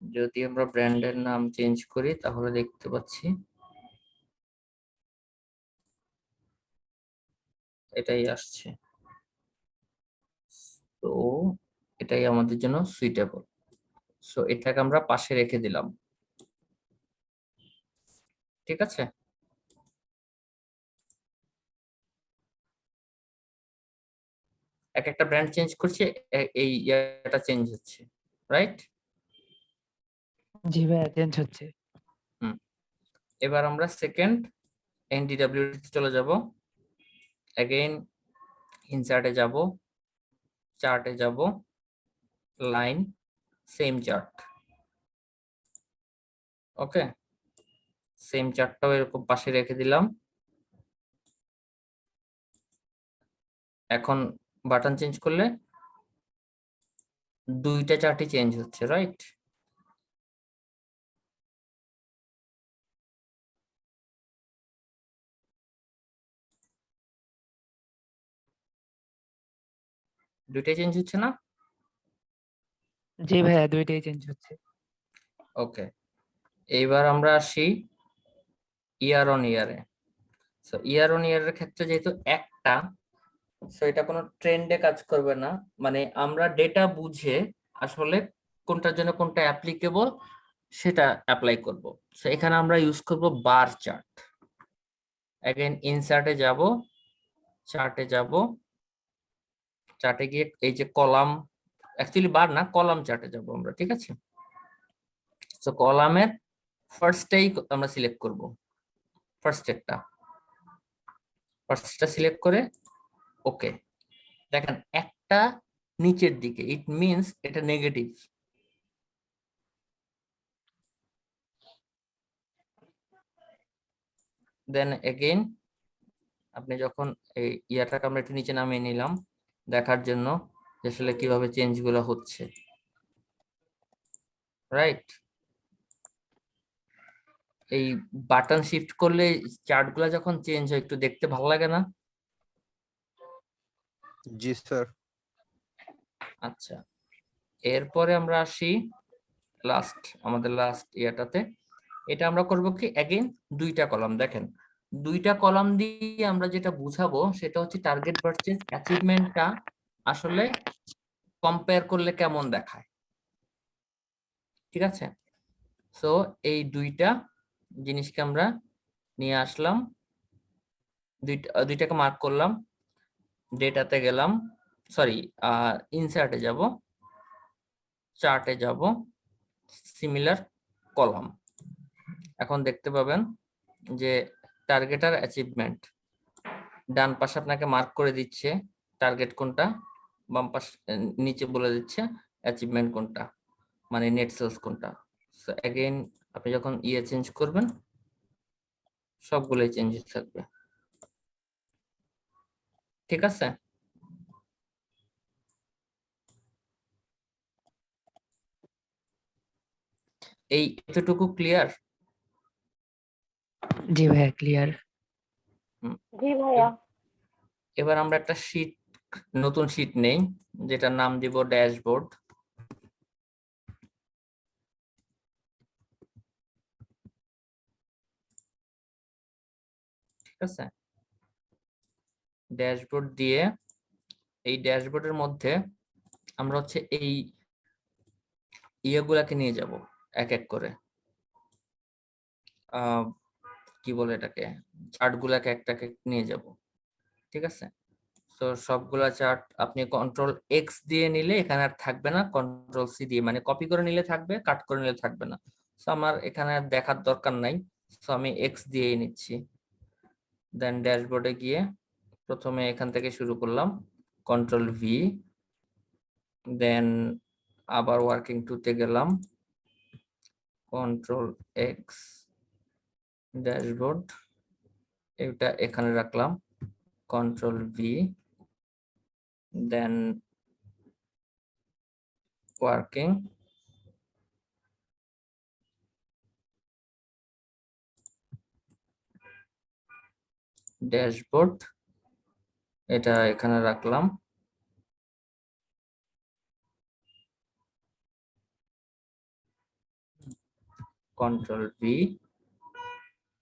যদি আমরা ব্র্যান্ডের নাম চেঞ্জ করি তাহলে দেখতে পাচ্ছি এটাই আসছে। তো এটাই আমাদের জন্য সুইটেবল। সো এটাকে আমরা পাশে রেখে দিলাম, ঠিক আছে? এক একটা ব্র্যান্ড চেঞ্জ করছে, এই ইয়াটা চেঞ্জ হচ্ছে, রাইট? জি ভাইয়া চেঞ্জ হচ্ছে। এবার আমরা সেকেন্ড এনডিডব্লিউ চলে যাব, অ্যাগেইন ইনসার্টে যাব, চার্টে যাব, লাইন, সেম চার্ট। ওকে, সেম চার্টটাও এরকম পাশে রেখে দিলাম। এখন বাটন চেঞ্জ করলে দুইটা চার্টই চেঞ্জ হচ্ছে, রাইট? দুইটাই চেঞ্জ হচ্ছে না? জি ভাইয়া দুইটাই চেঞ্জ হচ্ছে। ওকে, এইবার আমরা আসি ইয়ার অন ইয়ারে। সো ইয়ার অন ইয়ারের ক্ষেত্রে যেহেতু একটা, সো এটা কোনো ট্রেন্ডে কাজ করবে না, মানে আমরা ডেটা বুঝে আসলে কোনটার জন্য কোনটা অ্যাপ্লিকেবল সেটা অ্যাপ্লাই করব। সো এখানে আমরা ইউজ করব বার চার্ট। অ্যাগেন ইনসার্টে যাব, চার্টে যাব, চার্টে গিয়ে এই যে কলাম, অ্যাকচুয়ালি বার না, কলাম চার্টে যাব আমরা, ঠিক আছে? সো কলামের ফার্স্টটাই আমরা সিলেক্ট করব, ফার্স্টটা সিলেক্ট করে ওকে। দেখেন একটা নিচের দিকে, ইট মিনস এটা নেগেটিভ। দেন এগেইন আপনি যখন এই ইয়াটাকে আমরা একটু নিচে নামিয়ে নিলাম দেখার জন্য যে আসলে কিভাবে চেঞ্জ গুলো হচ্ছে, রাইট? এই বাটন শিফট করলে চার্ট গুলা যখন চেঞ্জ হয় একটু দেখতে ভালো লাগে না? জি স্যার। আচ্ছা, এরপরে আমরা আসি আমাদের লাস্ট ইয়াটাতে। এটা আমরা করব কি, অ্যাগেইন দুইটা কলাম। দেখেন দুইটা কলাম দিয়ে আমরা যেটা বুঝাবো সেটা হচ্ছে টার্গেট ভার্সেস অ্যাচিভমেন্টটা আসলে কম্পেয়ার করলে কেমন দেখায়, ঠিক আছে? সো এই দুইটা জিনিসকে আমরা নিয়ে আসলাম, দুইটাকে মার্ক করলাম, ডেটাতে গেলাম, সরি ইনসার্টে যাব, চার্টে যাব, সিমিলার কলাম। এখন দেখতে পাবেন যে টার্গেট আর অ্যাচিভমেন্ট, ডান পাশে আপনাকে মার্ক করে দিচ্ছে টার্গেট কোনটা, বাম পাশে নিচে বলে দিচ্ছে অ্যাচিভমেন্ট কোনটা, মানে নেট সেলস কোনটা। সো अगेन আপনি যখন চেঞ্জ করবেন সবগুলোই চেঞ্জ থাকবে, ঠিক আছে? এই এতটুকু ক্লিয়ার? জি ভাইয়া ক্লিয়ার। জি ভাইয়া। এবার আমরা একটা শীট, নতুন শীট নেই, যেটার নাম দিব ড্যাশবোর্ড। ঠিক আছে, ড্যাশবোর্ড দিয়ে এই ড্যাশবোর্ডের মধ্যে আমরা হচ্ছে এই ইয়েগুলাকে নিয়ে যাব এক এক করে, কি বলে এটাকে, চার্ট গুলাকে একটাকে নিয়ে যাব, ঠিক আছে? তো সবগুলা চার্ট আপনি কন্ট্রোল এক্স দিয়ে নিলে এখানে আর থাকবে না, কন্ট্রোল সি দিয়ে, মানে কপি করে নিলে থাকবে, কাট করে নিলে থাকবে না। তো আমার এখানে আর দেখার দরকার নাই, তো আমি এক্স দিয়েই নিচ্ছি। দেন ড্যাশবোর্ডে গিয়ে প্রথমে এখান থেকে শুরু করলাম, কন্ট্রোল ভি, দেন আবার ওয়ার্কিং টুতে গেলাম, কন্ট্রোল এক্স, ড্যাশবোর্ড, এটা এখানে রাখলাম, কন্ট্রোল ভি, দেন ওয়ার্কিং, ড্যাশবোর্ড, এটা এখানে রাখলাম, কন্ট্রোল ভি,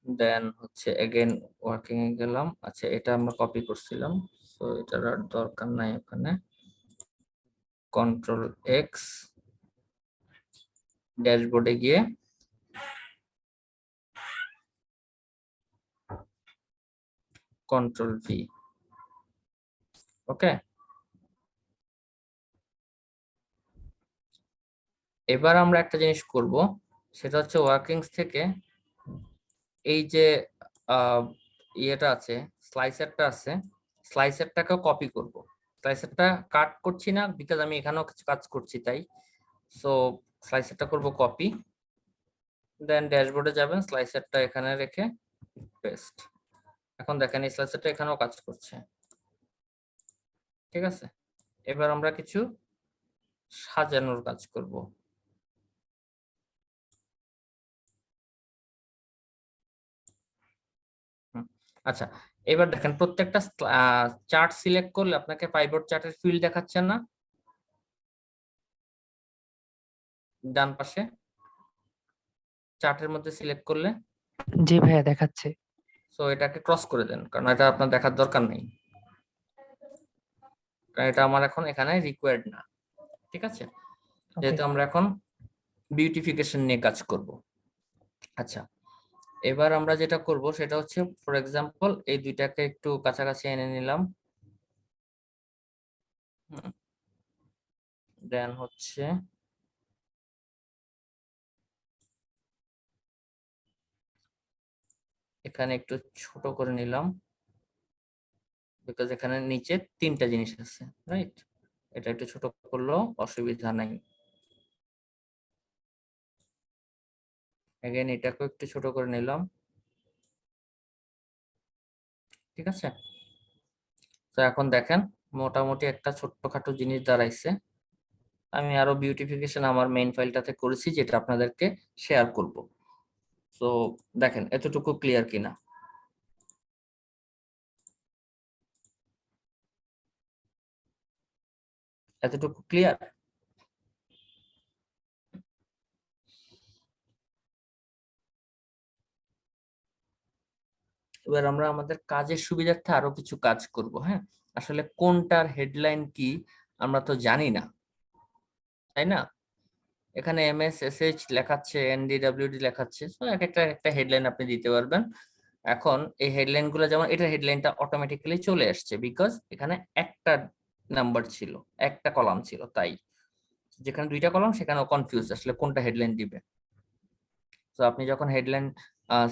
দেন হচ্ছে এগেন ওয়ার্কিং এ গেলাম। আচ্ছা, এটা আমরা কপি করছিলাম, সো এটার আর দরকার নাই ওখানে, কন্ট্রোল এক্স, ড্যাশবোর্ডে গিয়ে কন্ট্রোল ভি। ওকে, এবার আমরা একটা জিনিস করব, সেটা হচ্ছে ওয়ার্কিংস থেকে এই যে ইয়েটা আছে, স্লাইসারটা আছে, স্লাইসারটাকে কপি করব। স্লাইসারটা কাট করছি না, বিকজ আমি এখানেও কিছু কাজ করছি তাই। সো স্লাইসারটা করব কপি, দেন ড্যাশবোর্ডে যাবেন, স্লাইসারটা এখানে রেখে পেস্ট। এখন দেখেন এই স্লাইসারটা এখানেও কাজ করছে, ঠিক আছে? এবার আমরা কিছু সাজানোর কাজ করব। আচ্ছা, এবার দেখেন প্রত্যেকটা চার্ট সিলেক্ট করলে আপনাকে পাইভট চার্টের ফিল্ড দেখাচ্ছে না ডান পাশে, চার্টের মধ্যে সিলেক্ট করলে? জি ভাইয়া দেখাচ্ছে। সো এটাকে ক্রস করে দেন, কারণ এটা আপনার দেখার দরকার নেই, কারণ এটা আমার এখন এখানে রিকোয়ার্ড না, ঠিক আছে? যেহেতু আমরা এখন বিউটিফিকেশন নিয়ে কাজ করব। আচ্ছা, এবার আমরা যেটা করব সেটা হচ্ছে, ফর এক্সাম্পল এই দুইটাকে একটু কাছাকাছি এনে নিলাম, দেন হচ্ছে এখানে একটু ছোট করে নিলাম, বিকজ এখানে নিচে তিনটা জিনিস আছে, রাইট? এটা একটু ছোট করলেও অসুবিধা নাই। এগেন এটাকেও একটু ছোট করে নিলাম, ঠিক আছে? তো এখন দেখেন মোটামুটি একটা ছোট্টখাটো জিনিস দাঁড়াইছে। আমি আরো বিউটিফিকেশন আমার মেইন ফাইলটাতে করেছি, যেটা আপনাদেরকে শেয়ার করব। তো দেখেন এতটুকু ক্লিয়ার কিনা? এতটুকু ক্লিয়ার? এবার আমরা আমাদের কাজের সুবিধার্থে আরো কিছু কাজ করব। হ্যাঁ, আসলে কোনটার হেডলাইন কি আমরা তো জানি না, তাই না? এখানে এমএসএসএইচ লেখাচ্ছে, এনডিডব্লিউডি লেখাচ্ছে, তো একটা হেডলাইন আপনি দিতে পারবেন। এখন এই হেডলাইন গুলো, যেমন এটা হেডলাইনটা অটোমেটিক্যালি চলে আসছে, বিকজ এখানে একটা নাম্বার ছিল, একটা কলাম ছিল, তাই যেখানে দুইটা কলাম সেখানেও কনফিউজ আসলে কোনটা হেডলাইন দিবে। তো আপনি যখন হেডলাইন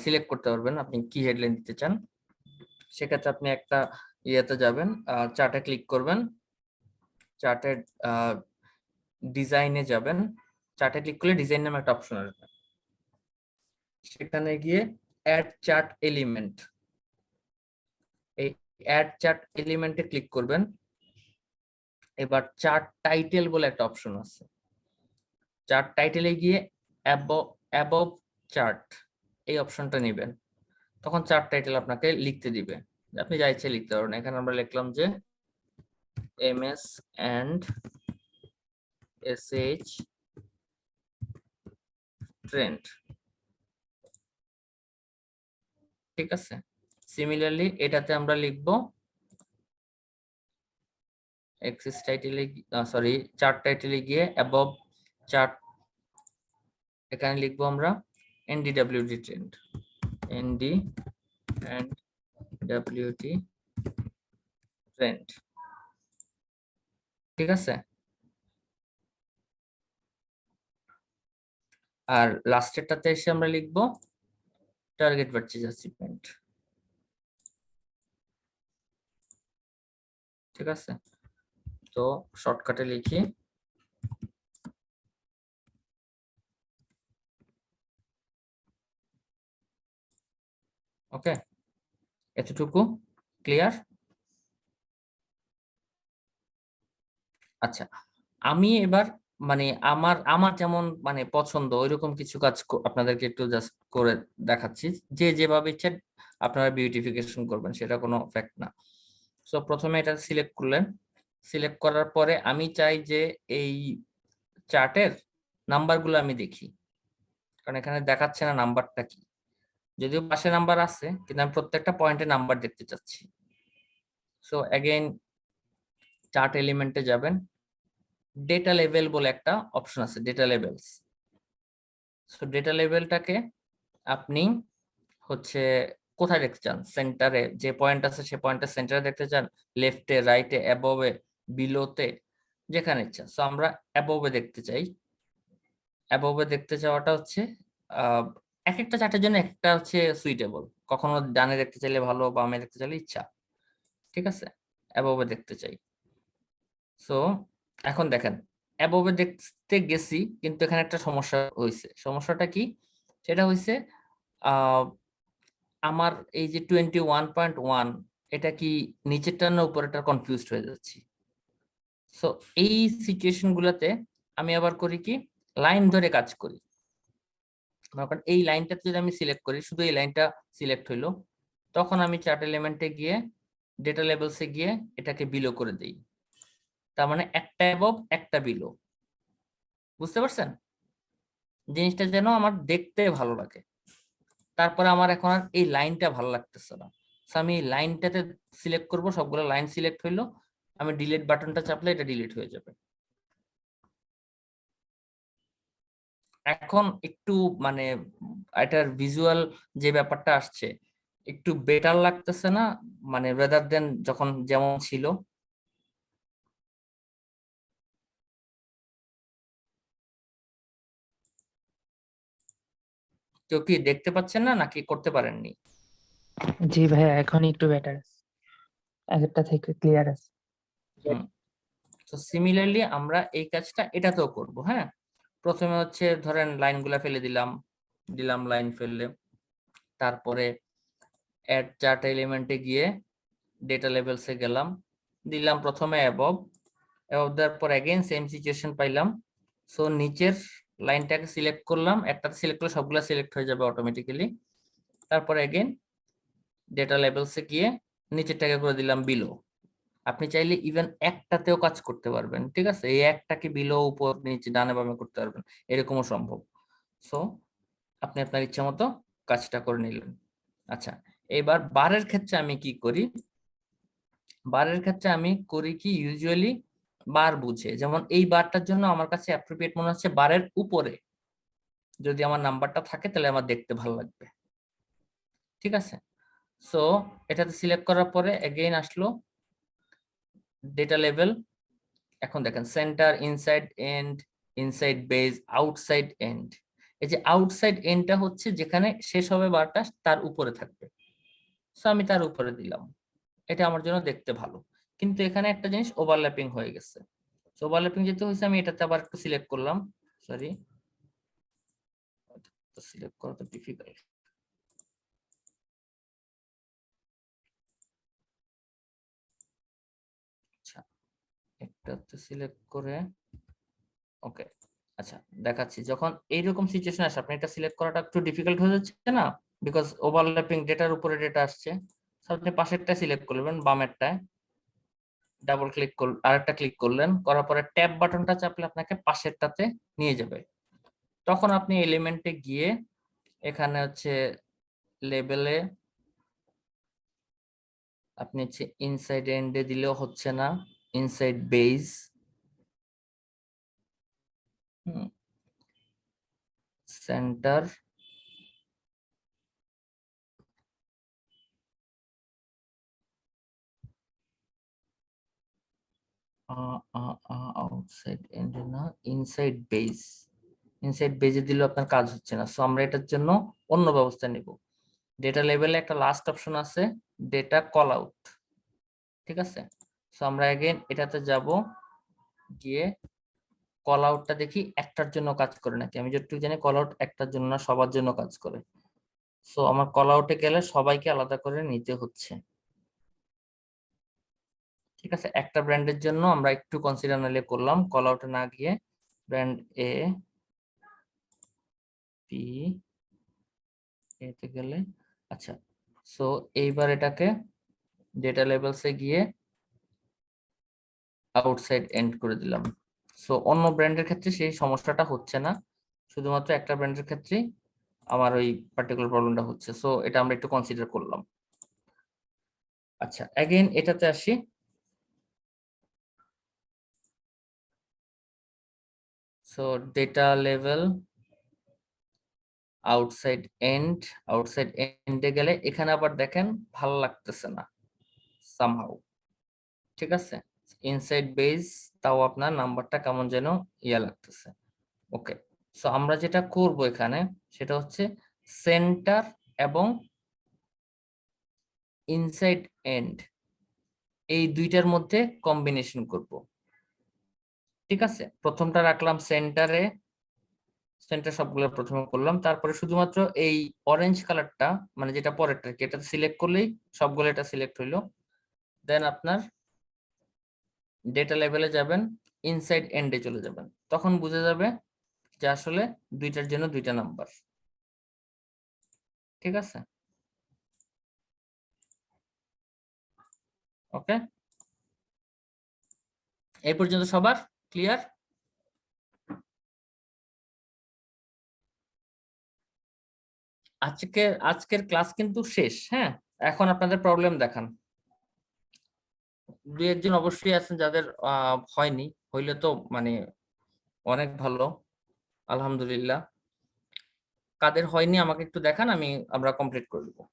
সিলেক্ট করতে পারবেন আপনি কি হেডলাইন দিতে চান। সেক্ষেত্রে আপনি একটা ইয়েতে যাবেন, চার্টে ক্লিক করবেন, চার্টের ডিজাইনে যাবেন, চার্টে ক্লিক করলে ডিজাইন নামে একটা অপশন আসবে, সেখানে গিয়ে অ্যাড চার্ট এলিমেন্ট, এই অ্যাড চার্ট এলিমেন্টে ক্লিক করবেন। এবার চার্ট টাইটেল বলে একটা অপশন আছে, চার্ট টাইটেলে গিয়ে অ্যাবভ চার্ট এই অপশনটা নেবেন। তখন চার্ট টাইটেল আপনাকে লিখতে দিবে, আপনি যা ইচ্ছে লিখতে পারবেন। এখানে আমরা লিখলাম যে এমএস এন্ড এসএইচ ট্রেন্ড, ঠিক আছে। সিমিলারলি এটাতে আমরা লিখবো এক্সিস টাইটেলে, সরি চার্ট টাইটেলে গিয়ে অ্যাবভ চার্ট, এখানে লিখবো আমরা NDWT trend, ND and WT trend, ঠিক আছে। আর লাস্টেরটাতে এসে আমরা লিখবো টার্গেট পারচেজ অ্যাচিভমেন্ট, ঠিক আছে। তো শর্টকাটে লিখি ওকে, এতটুকু ক্লিয়ার। আচ্ছা, আমি এবার মানে আমার আমার যেমন মানে পছন্দ ওইরকম কিছু কাজ আপনাদেরকে একটু জাস্ট করে দেখাচ্ছি, যে যেভাবে ইচ্ছে আপনারা বিউটিফিকেশন করবেন, সেটা কোনো ফ্যাক্ট না। সো প্রথমে এটা সিলেক্ট করলেন, সিলেক্ট করার পরে আমি চাই যে এই চার্টের নাম্বারগুলো আমি দেখি, কারণ এখানে দেখাচ্ছে না নাম্বারটা কি, যদিও পাশে নাম্বার আছে কিন্তু আমি প্রত্যেকটা পয়েন্টে নাম্বার দেখতে চাচ্ছি। সো অ্যাগেইন চার্ট এলিমেন্টে যাবেন, ডেটা লেভেল বলে একটা অপশন আছে, ডেটা লেভেলস। সো ডেটা লেভেলটাকে আপনি হচ্ছে কোথায় দেখতে চান, সেন্টারে যে পয়েন্ট আছে সে পয়েন্টের সেন্টারে দেখতে চান, লেফটে, রাইটে, অ্যাবভে, বিলোতে, যেখানে ইচ্ছা। সো আমরা অ্যাবভে দেখতে চাই। অ্যাবভে দেখতে চাওয়াটা হচ্ছে এক একটা চার্টের জন্য একটা হচ্ছে সুইটেবল, কখনো ডানে দেখতে চাইলে ভালো, বামে দেখতে চাইলে ইচ্ছা, ঠিক আছে। অ্যাবভে দেখতে চাই। সো এখন দেখেন অ্যাবভে দেখতে গেছি, কিন্তু এখানে একটা সমস্যা হয়েছে। সমস্যাটা কি? সেটা হয়েছে আমার এই যে 21.1 এটা কি নিচেরটা না উপরেরটা, কনফিউজড হয়ে যাচ্ছি। সো এই সিচুয়েশন গুলাতে আমি আবার করি কি, লাইন ধরে কাজ করি। কারণ এই লাইনটা যদি আমি সিলেক্ট করি, শুধু এই লাইনটা সিলেক্ট হইলো, তখন আমি চার্ট এলিমেন্টে গিয়ে ডেটা লেভেলসে গিয়ে এটাকে বিলো করে দেই। তার মানে একটা অ্যাবভ একটা বিলো, বুঝতে পারছেন? জিনিসটা যেন আমার দেখতে ভালো লাগে। তারপরে আমার এখন আর এই লাইনটা ভালো লাগতেছে না, আমি এই লাইনটাতে সিলেক্ট করব, সবগুলো লাইন সিলেক্ট হইলো, আমি ডিলিট বাটনটা চাপলে এটা ডিলিট হয়ে যাবে। এখন একটু মানে এটার ভিজুয়াল যে ব্যাপারটা আসছে একটু বেটার লাগতেছে না, মানে রেদার দেন যখন যেমন ছিল। কেউ কি দেখতে পাচ্ছেন না নাকি করতে পারেননি? জি ভাইয়া, এখন একটু বেটার আছে, আগেরটা থেকে ক্লিয়ার আছে। তো সিমিলারলি আমরা এই কাজটা এটাতেও করব। হ্যাঁ, প্রথমে হচ্ছে ধরেন লাইনগুলা ফেলে দিলাম, লাইন ফেললে, তারপরে অ্যাড চার্ট এলিমেন্টে গিয়ে ডেটা লেভেলসে গেলাম, দিলাম প্রথমে অ্যাবভ দেওয়ার পর অ্যাগেইন সেম সিচুয়েশন পাইলাম। সো নিচের লাইনটাকে সিলেক্ট করলাম, একটাতে সিলেক্ট করলে সবগুলা সিলেক্ট হয়ে যাবে অটোমেটিক্যালি। তারপরে অ্যাগেইন ডেটা লেভেলসে গিয়ে নিচেরটাকে করে দিলাম বিলো। আপনি চাইলে ইভেন একটাতেও কাজ করতে পারবেন, ঠিক আছে, এই একটাকে বিলো উপর নিচে ডানে বামে করতে পারবেন, এরকমও সম্ভব। সো আপনি আপনার ইচ্ছা মতো কাজটা করে নিলেন। আচ্ছা, এবার বারের ক্ষেত্রে আমি কি করি? বারের ক্ষেত্রে আমি করি কি, ইউজুয়ালি বার বুঝে, যেমন এই বারটার জন্য আমার কাছে অ্যাপ্রোপ্রিয়েট মনে হচ্ছে বারের উপরে যদি আমার নাম্বারটা থাকে তাহলে আমার দেখতে ভালো লাগবে, ঠিক আছে। সো এটাতে সিলেক্ট করার পরে এগেইন আসলো ডেটা লেভেল। এখন দেখেন center, inside end, inside base, outside end, এই যে আউটসাইড এন্ডটা হচ্ছে যেখানে শেষ হবে বারটা তার উপরে থাকবে, সো আমি তার উপরে দিলাম, এটা আমার জন্য দেখতে ভালো। কিন্তু এখানে একটা জিনিস ওভারল্যাপিং হয়ে গেছে, সো ওভারল্যাপিং যেতে হয়েছে আমি এটাতে আবার একটু সিলেক্ট করলাম, সরি সিলেক্ট করা তো ডিফিকাল্ট। আচ্ছা একটাতে সিলেক্ট করে ওকে, আচ্ছা দেখাচ্ছি, যখন এইরকম সিচুয়েশন আসে আপনি এটা সিলেক্ট করাটা একটু ডিফিকাল্ট হয়ে যাচ্ছে না, বিকজ ওভারল্যাপিং ডেটার উপরে ডেটা আসছে। So আপনি পাশেরটা সিলেক্ট করবেন, বামেরটায় ডাবল ক্লিক করলেন, আরেকটা ক্লিক করলেন, করার পরে ট্যাব বাটনটা চাপলে আপনাকে পাশেরটাতে নিয়ে যাবে। তখন আপনি এলিমেন্টে গিয়ে এখানে হচ্ছে লেবেলে আপনি হচ্ছে ইনসাইড এন্ডে দিলেও হচ্ছে না, ইনসাইড বেজ, সেন্টার, আউটসাইড এন্ডে না, ইনসাইড বেজ, ইনসাইড বেজে দিলেও আপনার কাজ হচ্ছে না। সো আমরা এটার জন্য অন্য ব্যবস্থা নিব। ডেটা লেভেলে একটা লাস্ট অপশন আছে, ডেটা কল আউট, ঠিক আছে? সো আমরা अगेन এটাতে যাব, গিয়ে কল আউটটা দেখি একটার জন্য কাজ করে নাকি। আমি যতটুকু জানি কল আউট একটার জন্য না, সবার জন্য কাজ করে। সো আমার কল আউটে গেলে সবাইকে আলাদা করে নিতে হচ্ছে, ঠিক আছে? একটা ব্র্যান্ডের জন্য আমরা একটু কনসিডার নালে করলাম, কল আউটে না গিয়ে ব্র্যান্ড এ পি এতে গেলে, আচ্ছা সো এইবার এটাকে ডেটা লেভেলসে গিয়ে আউটসাইড এন্ড করে দিলাম। সো অন্য ব্র্যান্ডের ক্ষেত্রে সেই সমস্যাটা হচ্ছে না, শুধুমাত্র একটা ব্র্যান্ডের ক্ষেত্রে আমার ওই পার্টিকুলার প্রবলেমটা হচ্ছে। সো এটা আমরা একটু কনসিডার করলাম। আচ্ছা अगेन এটাতে আসি, সো ডেটা লেভেল আউটসাইড এন্ডে গেলে এখানে আবার দেখেন ভালো লাগতেছে না সামহাউ, ঠিক আছে? ইনসাইড বেজ তাও আপনার নাম্বারটা কেমন যেন ইয়া লাগতেছে। ওকে, সো আমরা যেটা করব এখানে সেটা হচ্ছে সেন্টার এবং ইনসাইড এন্ড এই দুইটার মধ্যে কম্বিনেশন করব, ঠিক আছে? প্রথমটা রাখলাম সেন্টারে, সেন্টার সবগুলো প্রথমে করলাম, তারপরে শুধুমাত্র এই অরেঞ্জ কালারটা মানে যেটা পরেরটা কি এটা সিলেক্ট করলেই সবগুলো এটা সিলেক্ট হইলো। দেন আপনার ডেটা লেভেলে যাবেন, ইনসাইড এন্ডে চলে যাবেন, তখন বুঝে যাবে যে আসলে দুইটার জন্য দুইটা নাম্বার, ঠিক আছে? ওকে, এই পর্যন্ত সবার ক্লিয়ার? আজকের ক্লাস কিন্তু শেষ, হ্যাঁ? এখন আপনাদের প্রবলেম দেখান। দুই একজন অবশ্যই আছেন যাদের হয়নি, হইলে তো মানে অনেক ভালো, আলহামদুলিল্লাহ। কাদের হয়নি আমাকে একটু দেখান, আমরা কমপ্লিট করে দেবো।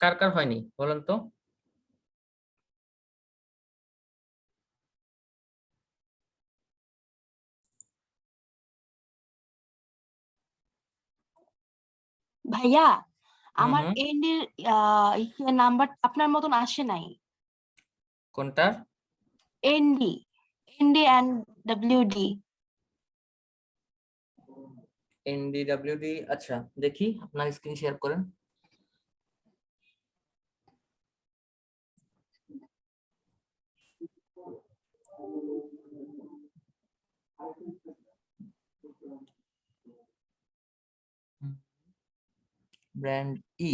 কার কার হয়নি বলেন তো? ভাইয়া হুম আমার হুম, এন্ডের নাম্বার আপনার মতন আসে নাই। কোনটার? ND, ND and WD. NDWD, আচ্ছা দেখি আপনার স্ক্রিন শেয়ার করেন। ব্র্যান্ড ই,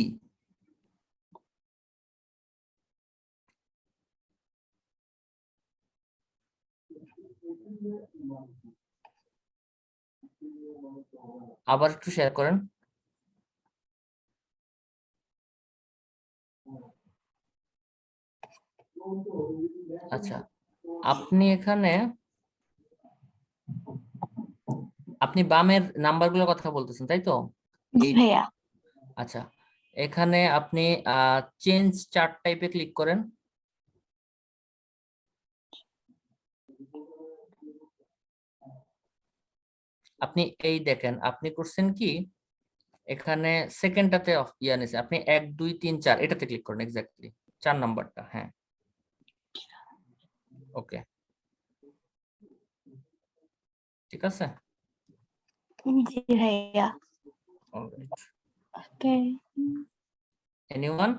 আবার একটু শেয়ার করেন। আচ্ছা আপনি এখানে আপনি বামের নাম্বারগুলোর কথা বলতেছেন তাই তো? জি ভাইয়া। আচ্ছা, এখানে আপনি চেঞ্জ চার্ট টাইপে ক্লিক করেন। আপনি এই দেখেন, আপনি করছেন কি এখানে সেকেন্ডটাতে ইয়া নিছে, আপনি 1 2 3 4 এটাতে ক্লিক করেন, এক্স্যাক্টলি 4 নাম্বারটা। হ্যাঁ, ওকে, ঠিক আছে। জি ভাইয়া। অলরাইট, ওকে। এনিওয়ান?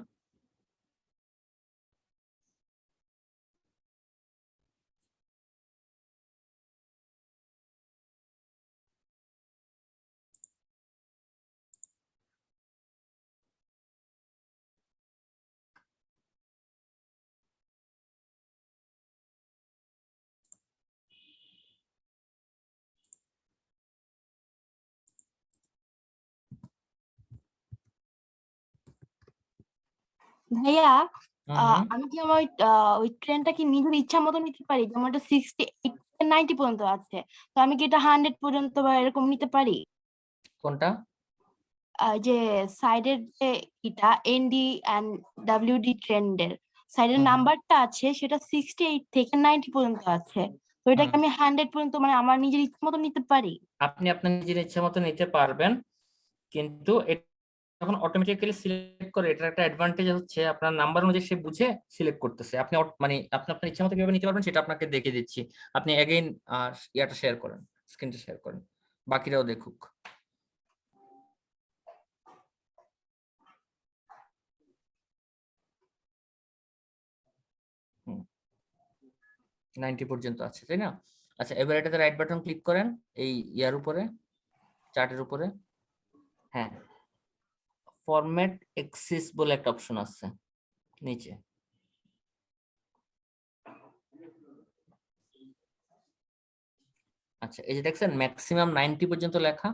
ভাইয়া, হুম, আমি কি আমার ওই ট্রেনটা কি নিজের ইচ্ছা মতো নিতে পারি? যেমন এটা 68 90 পর্যন্ত আছে, তো আমি কি এটা 100 পর্যন্ত বা এরকম নিতে পারি? কোনটা? যে সাইডের যে এটা এনডি এন্ড ডাব্লিউডি ট্রেন্ডের সাইডের হুম, নাম্বারটা আছে, সেটা 68 থেকে 90 পর্যন্ত আছে, তো এটাকে হুম। আমি 100 পর্যন্ত মানে আমার নিজের ইচ্ছা মতো নিতে পারি? আপনি আপনার নিজের ইচ্ছা মতো নিতে পারবেন, কিন্তু যখন অটোমেটিক্যালি সিলেক্ট করে, এটার একটা অ্যাডভান্টেজ হচ্ছে আপনার নাম্বার অনুযায়ী সে বুঝে সিলেক্ট করতেছে। আপনি মানে আপনি আপনার ইচ্ছা মতো কিভাবে নিতে পারবেন সেটা আপনাকে দেখিয়ে দিচ্ছি। আপনি এগেইন ইয়াটা শেয়ার করেন, স্ক্রিনটা শেয়ার করেন, বাকিরাও দেখুক। 90 পর্যন্ত আছে, তাই না? আচ্ছা, এবার এটাতে রাইট বাটন ক্লিক করেন, এই ইয়ার উপরে, চার্টের উপরে। হ্যাঁ, ফরম্যাট এক্সিস বলে একটা অপশন আছে নিচে। আচ্ছা, এই যে দেখছেন ম্যাক্সিমাম 90 পর্যন্ত লেখা,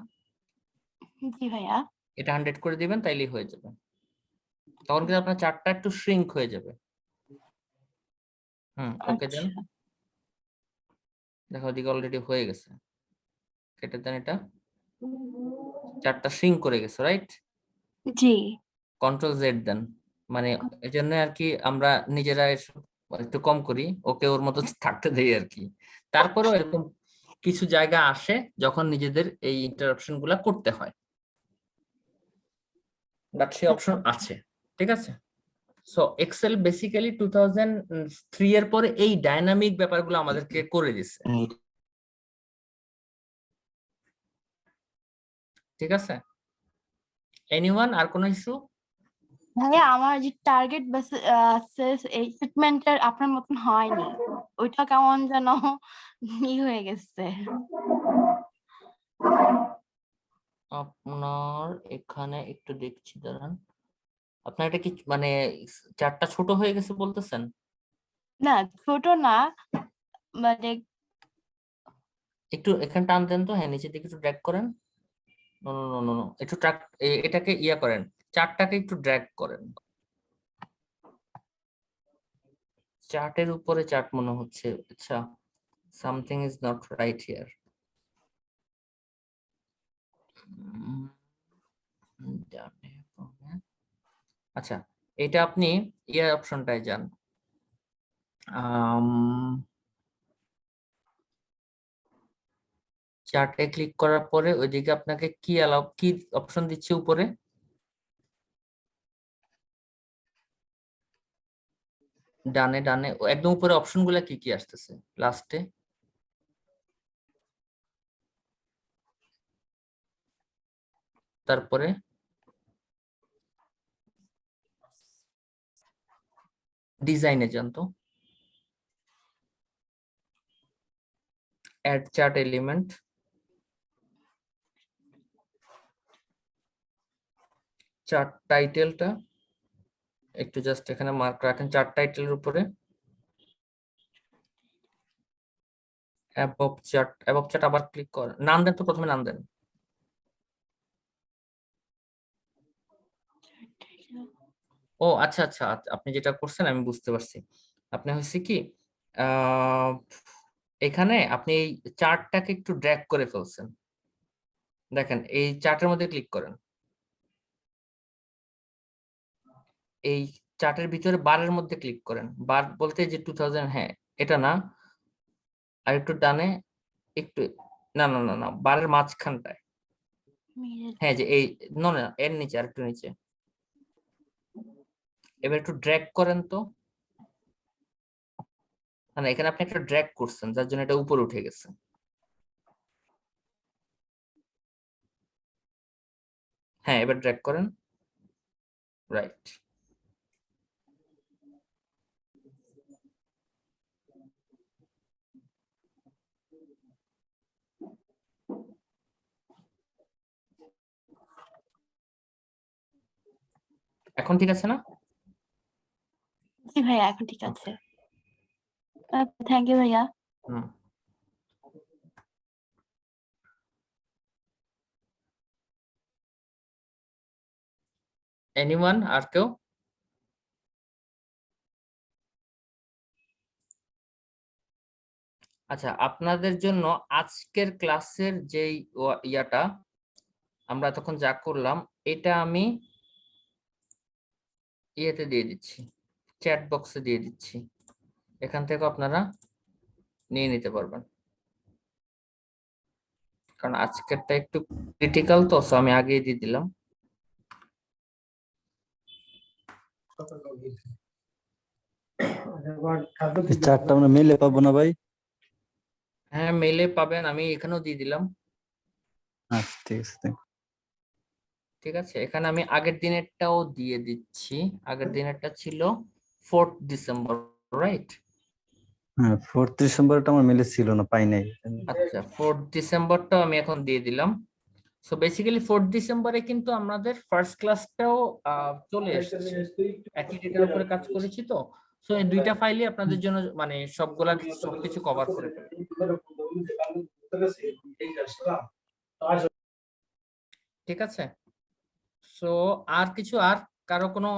জি ভাইয়া। এটা 100 করে দিবেন, তাইলেই হয়ে যাবে। তখন কিন্তু আপনার চার্টটা একটু শ্রিঙ্ক হয়ে যাবে। ওকে দেন। আচ্ছা। দেখো ওদিকে অলরেডি হয়ে গেছে, কেটে দেন এটা। চার্টটা শ্রিঙ্ক করে গেছে, রাইট? জি। কন্ট্রোল জেড দেন, মানে এই জন্য আর কি আমরা নিজেরা এসব একটু কম করি, ওকে ওর মতো থাকতে দেই আর কি। তারপরেও এরকম কিছু জায়গা আসে যখন নিজেদের এই ইন্টারাপশন গুলা করতে হয়, বাট সেই অপশন আছে, ঠিক আছে। সো এক্সেল বেসিক্যালি 2003 এর পরে এই ডাইনামিক ব্যাপারগুলো আমাদেরকে করে দিছে, ঠিক আছে। এনিওয়ান, আর কোনো ইস্যু? ভাইয়া, আমার যে টার্গেট সেলস এই সেগমেন্টের আপনার মতন হয়নি, ওইটা কেমন যেন হয়ে গেছে। আপনার এখানে একটু দেখছি, দাঁড়ান। আপনার এটা কি মানে চারটা ছোট হয়ে গেছে বলতেছেন? না, ছোট না, মানে একটু এখানে টান দেন তো, হ্যাঁ নিচের দিকে একটু ড্র্যাগ করেন। No no no no no, একটু এটাকে ইয়া করেন, চারটাকে একটু ড্র্যাগ করেন। চার্টের উপরে চার্ট মনে হচ্ছে। আচ্ছা, something is not right here. আচ্ছা, এটা আপনি ইয়ে অপশনটায় যান, চার্টে ক্লিক করার পরে ওইদিকে আপনাকে কি কি অপশন দিচ্ছে উপরে? ডানে ডানে একদম উপরে অপশন গুলা কি কি আসতেছে লাস্টে? তারপরে ডিজাইনে যান তো, অ্যাড চার্ট এলিমেন্ট, চার্ট টাইটেলটা একটু জাস্ট এখানে মার্ক রাখেন, চার্ট টাইটেলের উপরে অ্যাবভ চার্ট আবার ক্লিক করেন, নাম দেন তো, প্রথমে নাম দেন। ও আচ্ছা আচ্ছা আচ্ছা, আপনি যেটা করছেন আমি বুঝতে পারছি। আপনি হয়েছে কি আহ এখানে আপনি এই চার্টটাকে একটু ড্র্যাগ করে ফেলছেন, দেখেন এই চার্টের মধ্যে ক্লিক করেন। এই চার্টের ভিতরে বারের মধ্যে ক্লিক করেন। বার বলতে যে 2000, হ্যাঁ এটা না, আর একটু ডানে, একটু, না না না না, বারের মাঝখানটায়, হ্যাঁ যে এই, না না এর নিচে, আর একটু নিচে। এবার একটু ড্র্যাগ করেন তো, না এখানে আপনি একটা ড্র্যাগ করছেন যার জন্য এটা উপরে উঠে গেছে। হ্যাঁ এবার ড্র্যাগ করেন, রাইট। এখন ঠিক আছে না? জি ভাইয়া এখন ঠিক আছে। থ্যাংক ইউ ভাইয়া। হুম। এনিওয়ান, আর কেউ? আচ্ছা, আপনাদের জন্য আজকের ক্লাসের যেই ইয়াটা আমরা তখন যা করলাম, এটা আমি ইয়েতে দিয়ে দিচ্ছি, চ্যাট বক্সে দিয়ে দিচ্ছি, এখান থেকে আপনারা নিয়ে নিতে পারবেন। কারণ আজকেরটা একটু ক্রিটিক্যাল তো, সো আমি আগেই দিয়ে দিলাম। এই চারটা আমরা মেলে পাবো না ভাই? হ্যাঁ মেইলে পাবেন, আমি এখানেও দিয়ে দিলাম। আচ্ছা ঠিক আছে, thank you. ঠিক আছে, এখানে আমি আগের দিনেরটাও দিয়ে দিচ্ছি। আগের দিনেরটা ছিল 4th ডিসেম্বর, রাইট? হ্যাঁ 4th ডিসেম্বরটা আমার মেলে ছিল না, পাই নাই। আচ্ছা 4th ডিসেম্বরটাও আমি এখন দিয়ে দিলাম। সো বেসিক্যালি 4th ডিসেম্বরে কিন্তু আমাদের ফার্স্ট ক্লাসটাও চলে এসেছে, একই ডেটার উপরে কাজ করেছি তো। সো এই দুইটা ফাইলই আপনাদের জন্য মানে সবকিছু কভার করে ফেলবে। ঠিক আছে, সো আর কিছু, আর কারো কোনো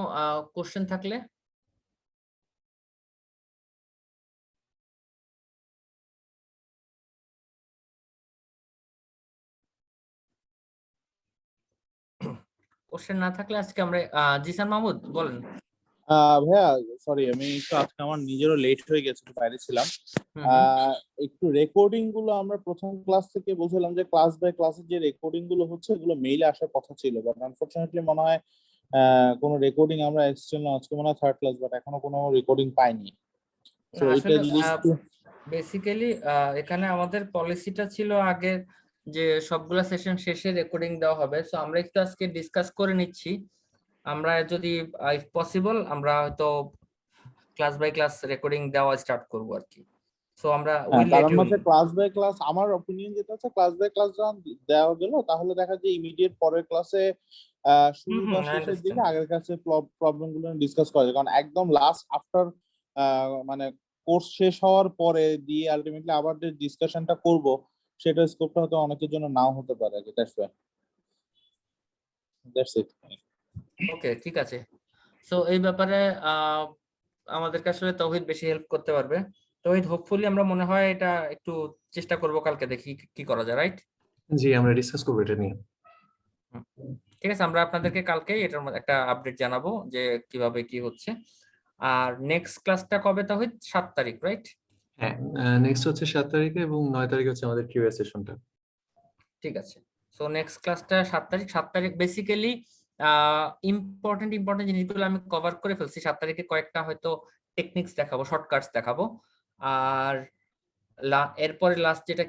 কোশ্চেন থাকলে? কোশ্চেন না থাকলে আজকে আমরা জিসান মাহমুদ বলেন। ভাইয়া সরি, আমি একটু আজকে আমার নিজেরও লেট হয়ে গেছে, একটু বাইরে ছিলাম। হুম হুম। একটু রেকর্ডিং গুলো আমরা প্রথম ক্লাস থেকে বলছিলাম যে ক্লাস বাই ক্লাসের যে রেকর্ডিং গুলো হচ্ছে এগুলো মেইলে আসার কথা ছিল, বাট আনফরচুনেটলি মনে হয় কোনো রেকর্ডিং আমরা এক্সটার্নাল, আজকে মনে হয় থার্ড ক্লাস, বাট এখনো কোনো রেকর্ডিং পাইনি। তো না, এটা আসলে যদি বেসিক্যালি এখানে আমাদের পলিসিটা ছিল আগে যে সবগুলা সেশন শেষে রেকর্ডিং দেওয়া হবে। সো আমরা একটু আজকে ডিসকাস করে নিচ্ছি, আমরা যদি ইফ পসিবল আমরা হয়তো ক্লাস বাই ক্লাস রেকর্ডিং দেওয়া স্টার্ট করব আর কি। সো আমরা উইল লেট কারণ ইউ হচ্ছে ক্লাস বাই ক্লাস, আমার অপিনিয়ন যেটা হচ্ছে ক্লাস বাই ক্লাস যখন দেওয়া গেল তাহলে দেখা যায় ইমিডিয়েট পরের ক্লাসে শুরু বা আই শেষের দিকে আন্ডারস্ট্যান্ড। আগের কাছে প্রবলেম গুলো ডিসকাস করা যায়, কারণ একদম লাস্ট আফটার মানে কোর্স শেষ হওয়ার পরে দিয়ে আলটিমেটলি আবার যে ডিসকাশনটা করব সেটা স্কোপটা হয়তো অনেকের জন্য নাও হতে পারে। That's it. ওকে ঠিক আছে। সো এই ব্যাপারে আমাদেরকে আসলে তৌহিদ বেশি হেল্প করতে পারবে। তৌহিদ হোপফুলি আমরা মনে হয় এটা একটু চেষ্টা করব, কালকে দেখি কি করা যায়, রাইট? জি আমরা ডিসকাস করবো এটা নিয়ে। ঠিক আছে, আমরা আপনাদেরকে কালকে এটার মধ্যে একটা আপডেট জানাবো যে কিভাবে কি হচ্ছে। আর নেক্সট ক্লাসটা কবে তৌহিদ? 7 তারিখ, রাইট? হ্যাঁ নেক্সট হচ্ছে 7 তারিখে এবং 9 তারিখে হচ্ছে আমাদের কিউএ সেশনটা। ঠিক আছে, সো নেক্সট ক্লাসটা 7 তারিখ। 7 তারিখ বেসিক্যালি ইম্পর্টেন্ট জিনিসগুলো আমি কভার করে ফেলছি। 7 তারিখে কয়েকটা হয়তো টেকনিক্স দেখাবো, শর্টকাটস দেখাবো। আর এরপরে লাস্ট যেটা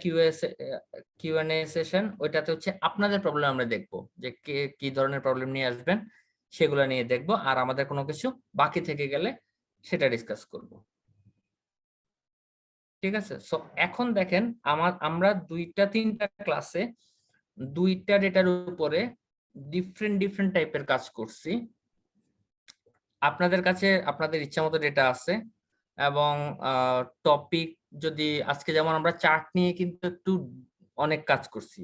কিউএনএ সেশন, ওইটাতে হচ্ছে আপনাদের প্রবলেম আমরা দেখবো, যে কে কি ধরনের প্রবলেম নিয়ে আসবেন সেগুলো নিয়ে দেখবো। আর আমাদের কোনো কিছু বাকি থেকে গেলে সেটা ডিসকাস করব। ঠিক আছে, সো এখন দেখেন আমরা 2-3টা ক্লাসে 2টা ডেটার উপরে ডিফারেন্ট টাইপের কাজ করছি। আপনাদের কাছে আপনাদের ইচ্ছা মতো ডেটা আছে, এবং টপিক যদি আজকে যেমন আমরা চার্ট নিয়ে কিন্তু একটু অনেক কাজ করছি,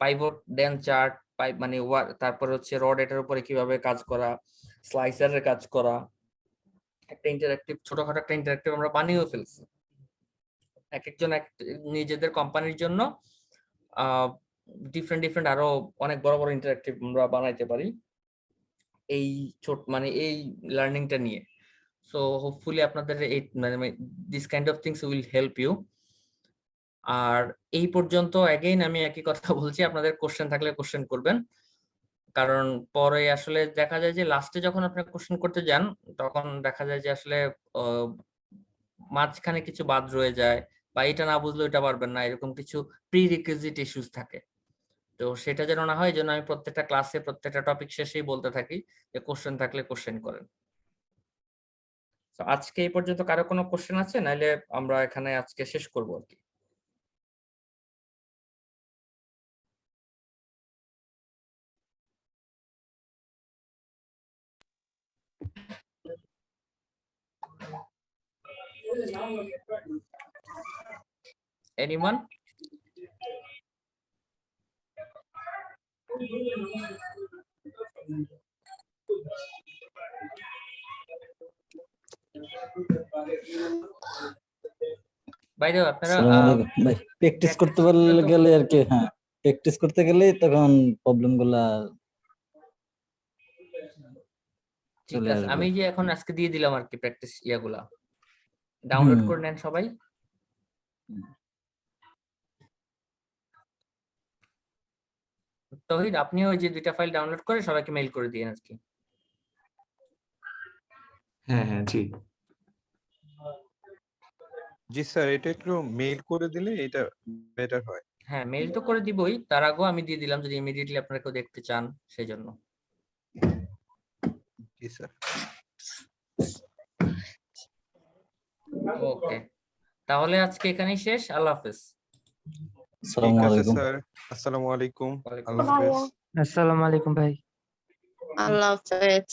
পাইভট ড্যান চার্ট, মানে তারপর হচ্ছে র ডেটার উপরে কিভাবে কাজ করা, স্লাইসারের কাজ করা, একটা ইন্টারঅ্যাক্টিভ ছোটখাটো একটা ইন্টারঅ্যাক্টিভ আমরা বানিয়েও ফেলছি। এক একজন নিজেদের কোম্পানির জন্য ডিফারেন্ট আরো অনেক বড় বড় ইন্টারঅ্যাক্টিভ আমরা বানাইতে পারি। এই ছোট মানে এই লার্নিংটা নিয়ে। সো হোপফুলি আপনাদের এই মানে this kind of things will help you. আর এই পর্যন্ত অ্যাগেইন আমি একই কথা বলছি, আপনাদের কোশ্চেন থাকলে কোশ্চেন করবেন, কারণ পরে আসলে দেখা যায় যে লাস্টে যখন আপনি কোশ্চেন করতে যান তখন দেখা যায় যে আসলে মাঝখানে কিছু বাদ রয়ে যায়, বা এটা না বুঝলে এটা পারবেন না, এরকম কিছু প্রি রিকুইজিট ইস্যুস থাকে। তো সেটা যেন না হয়, যেন আমি প্রত্যেকটা ক্লাসে প্রত্যেকটা টপিক শেষেই বলতে থাকি যে কোশ্চেন থাকলে কোশ্চেন করেন। তো আজকে এই পর্যন্ত কারো কোনো কোশ্চেন আছে, নাইলে আমরা এখানে আজকে শেষ করবো আর কি। Anyone? By the way, আপনারা আসসালামু আলাইকুম ভাই, প্র্যাকটিস করতে পারলে গেলে আর কি, হ্যাঁ প্র্যাকটিস করতে গেলেই তখন প্রবলেম গুলা ঠিক চলে আছে, আসবে। আমি যে এখন আজকে দিয়ে দিলাম আর কি প্র্যাকটিস ইয়াগুলা, ডাউনলোড করে নেন সবাই। তৌহিদ, আপনিও ওই যে 2টা ফাইল ডাউনলোড করে সবাইকে মেইল করে দিন আর কি। হ্যাঁ হ্যাঁ জি। জি স্যার, এটা একটু মেইল করে দিলে এটা বেটার হয়। হ্যাঁ, মেইল তো করে দিবই, তার আগেও আমি দিয়ে দিলাম যদি ইমিডিয়েটলি আপনারা কেউ দেখতে চান সেই জন্য। জি স্যার। ওকে, তাহলে আজকে এখানেই শেষ। আল্লাহ হাফেজ। ঠিক আসসালামু আছে আলাইকুম। স্যার, আসসালামু আলাইকুম, ওয়ালাইকুম আল্লাহ আসসালাম। হাফেজ। আসসালামু আলাইকুম ভাই। আল্লাহ হাফেজ।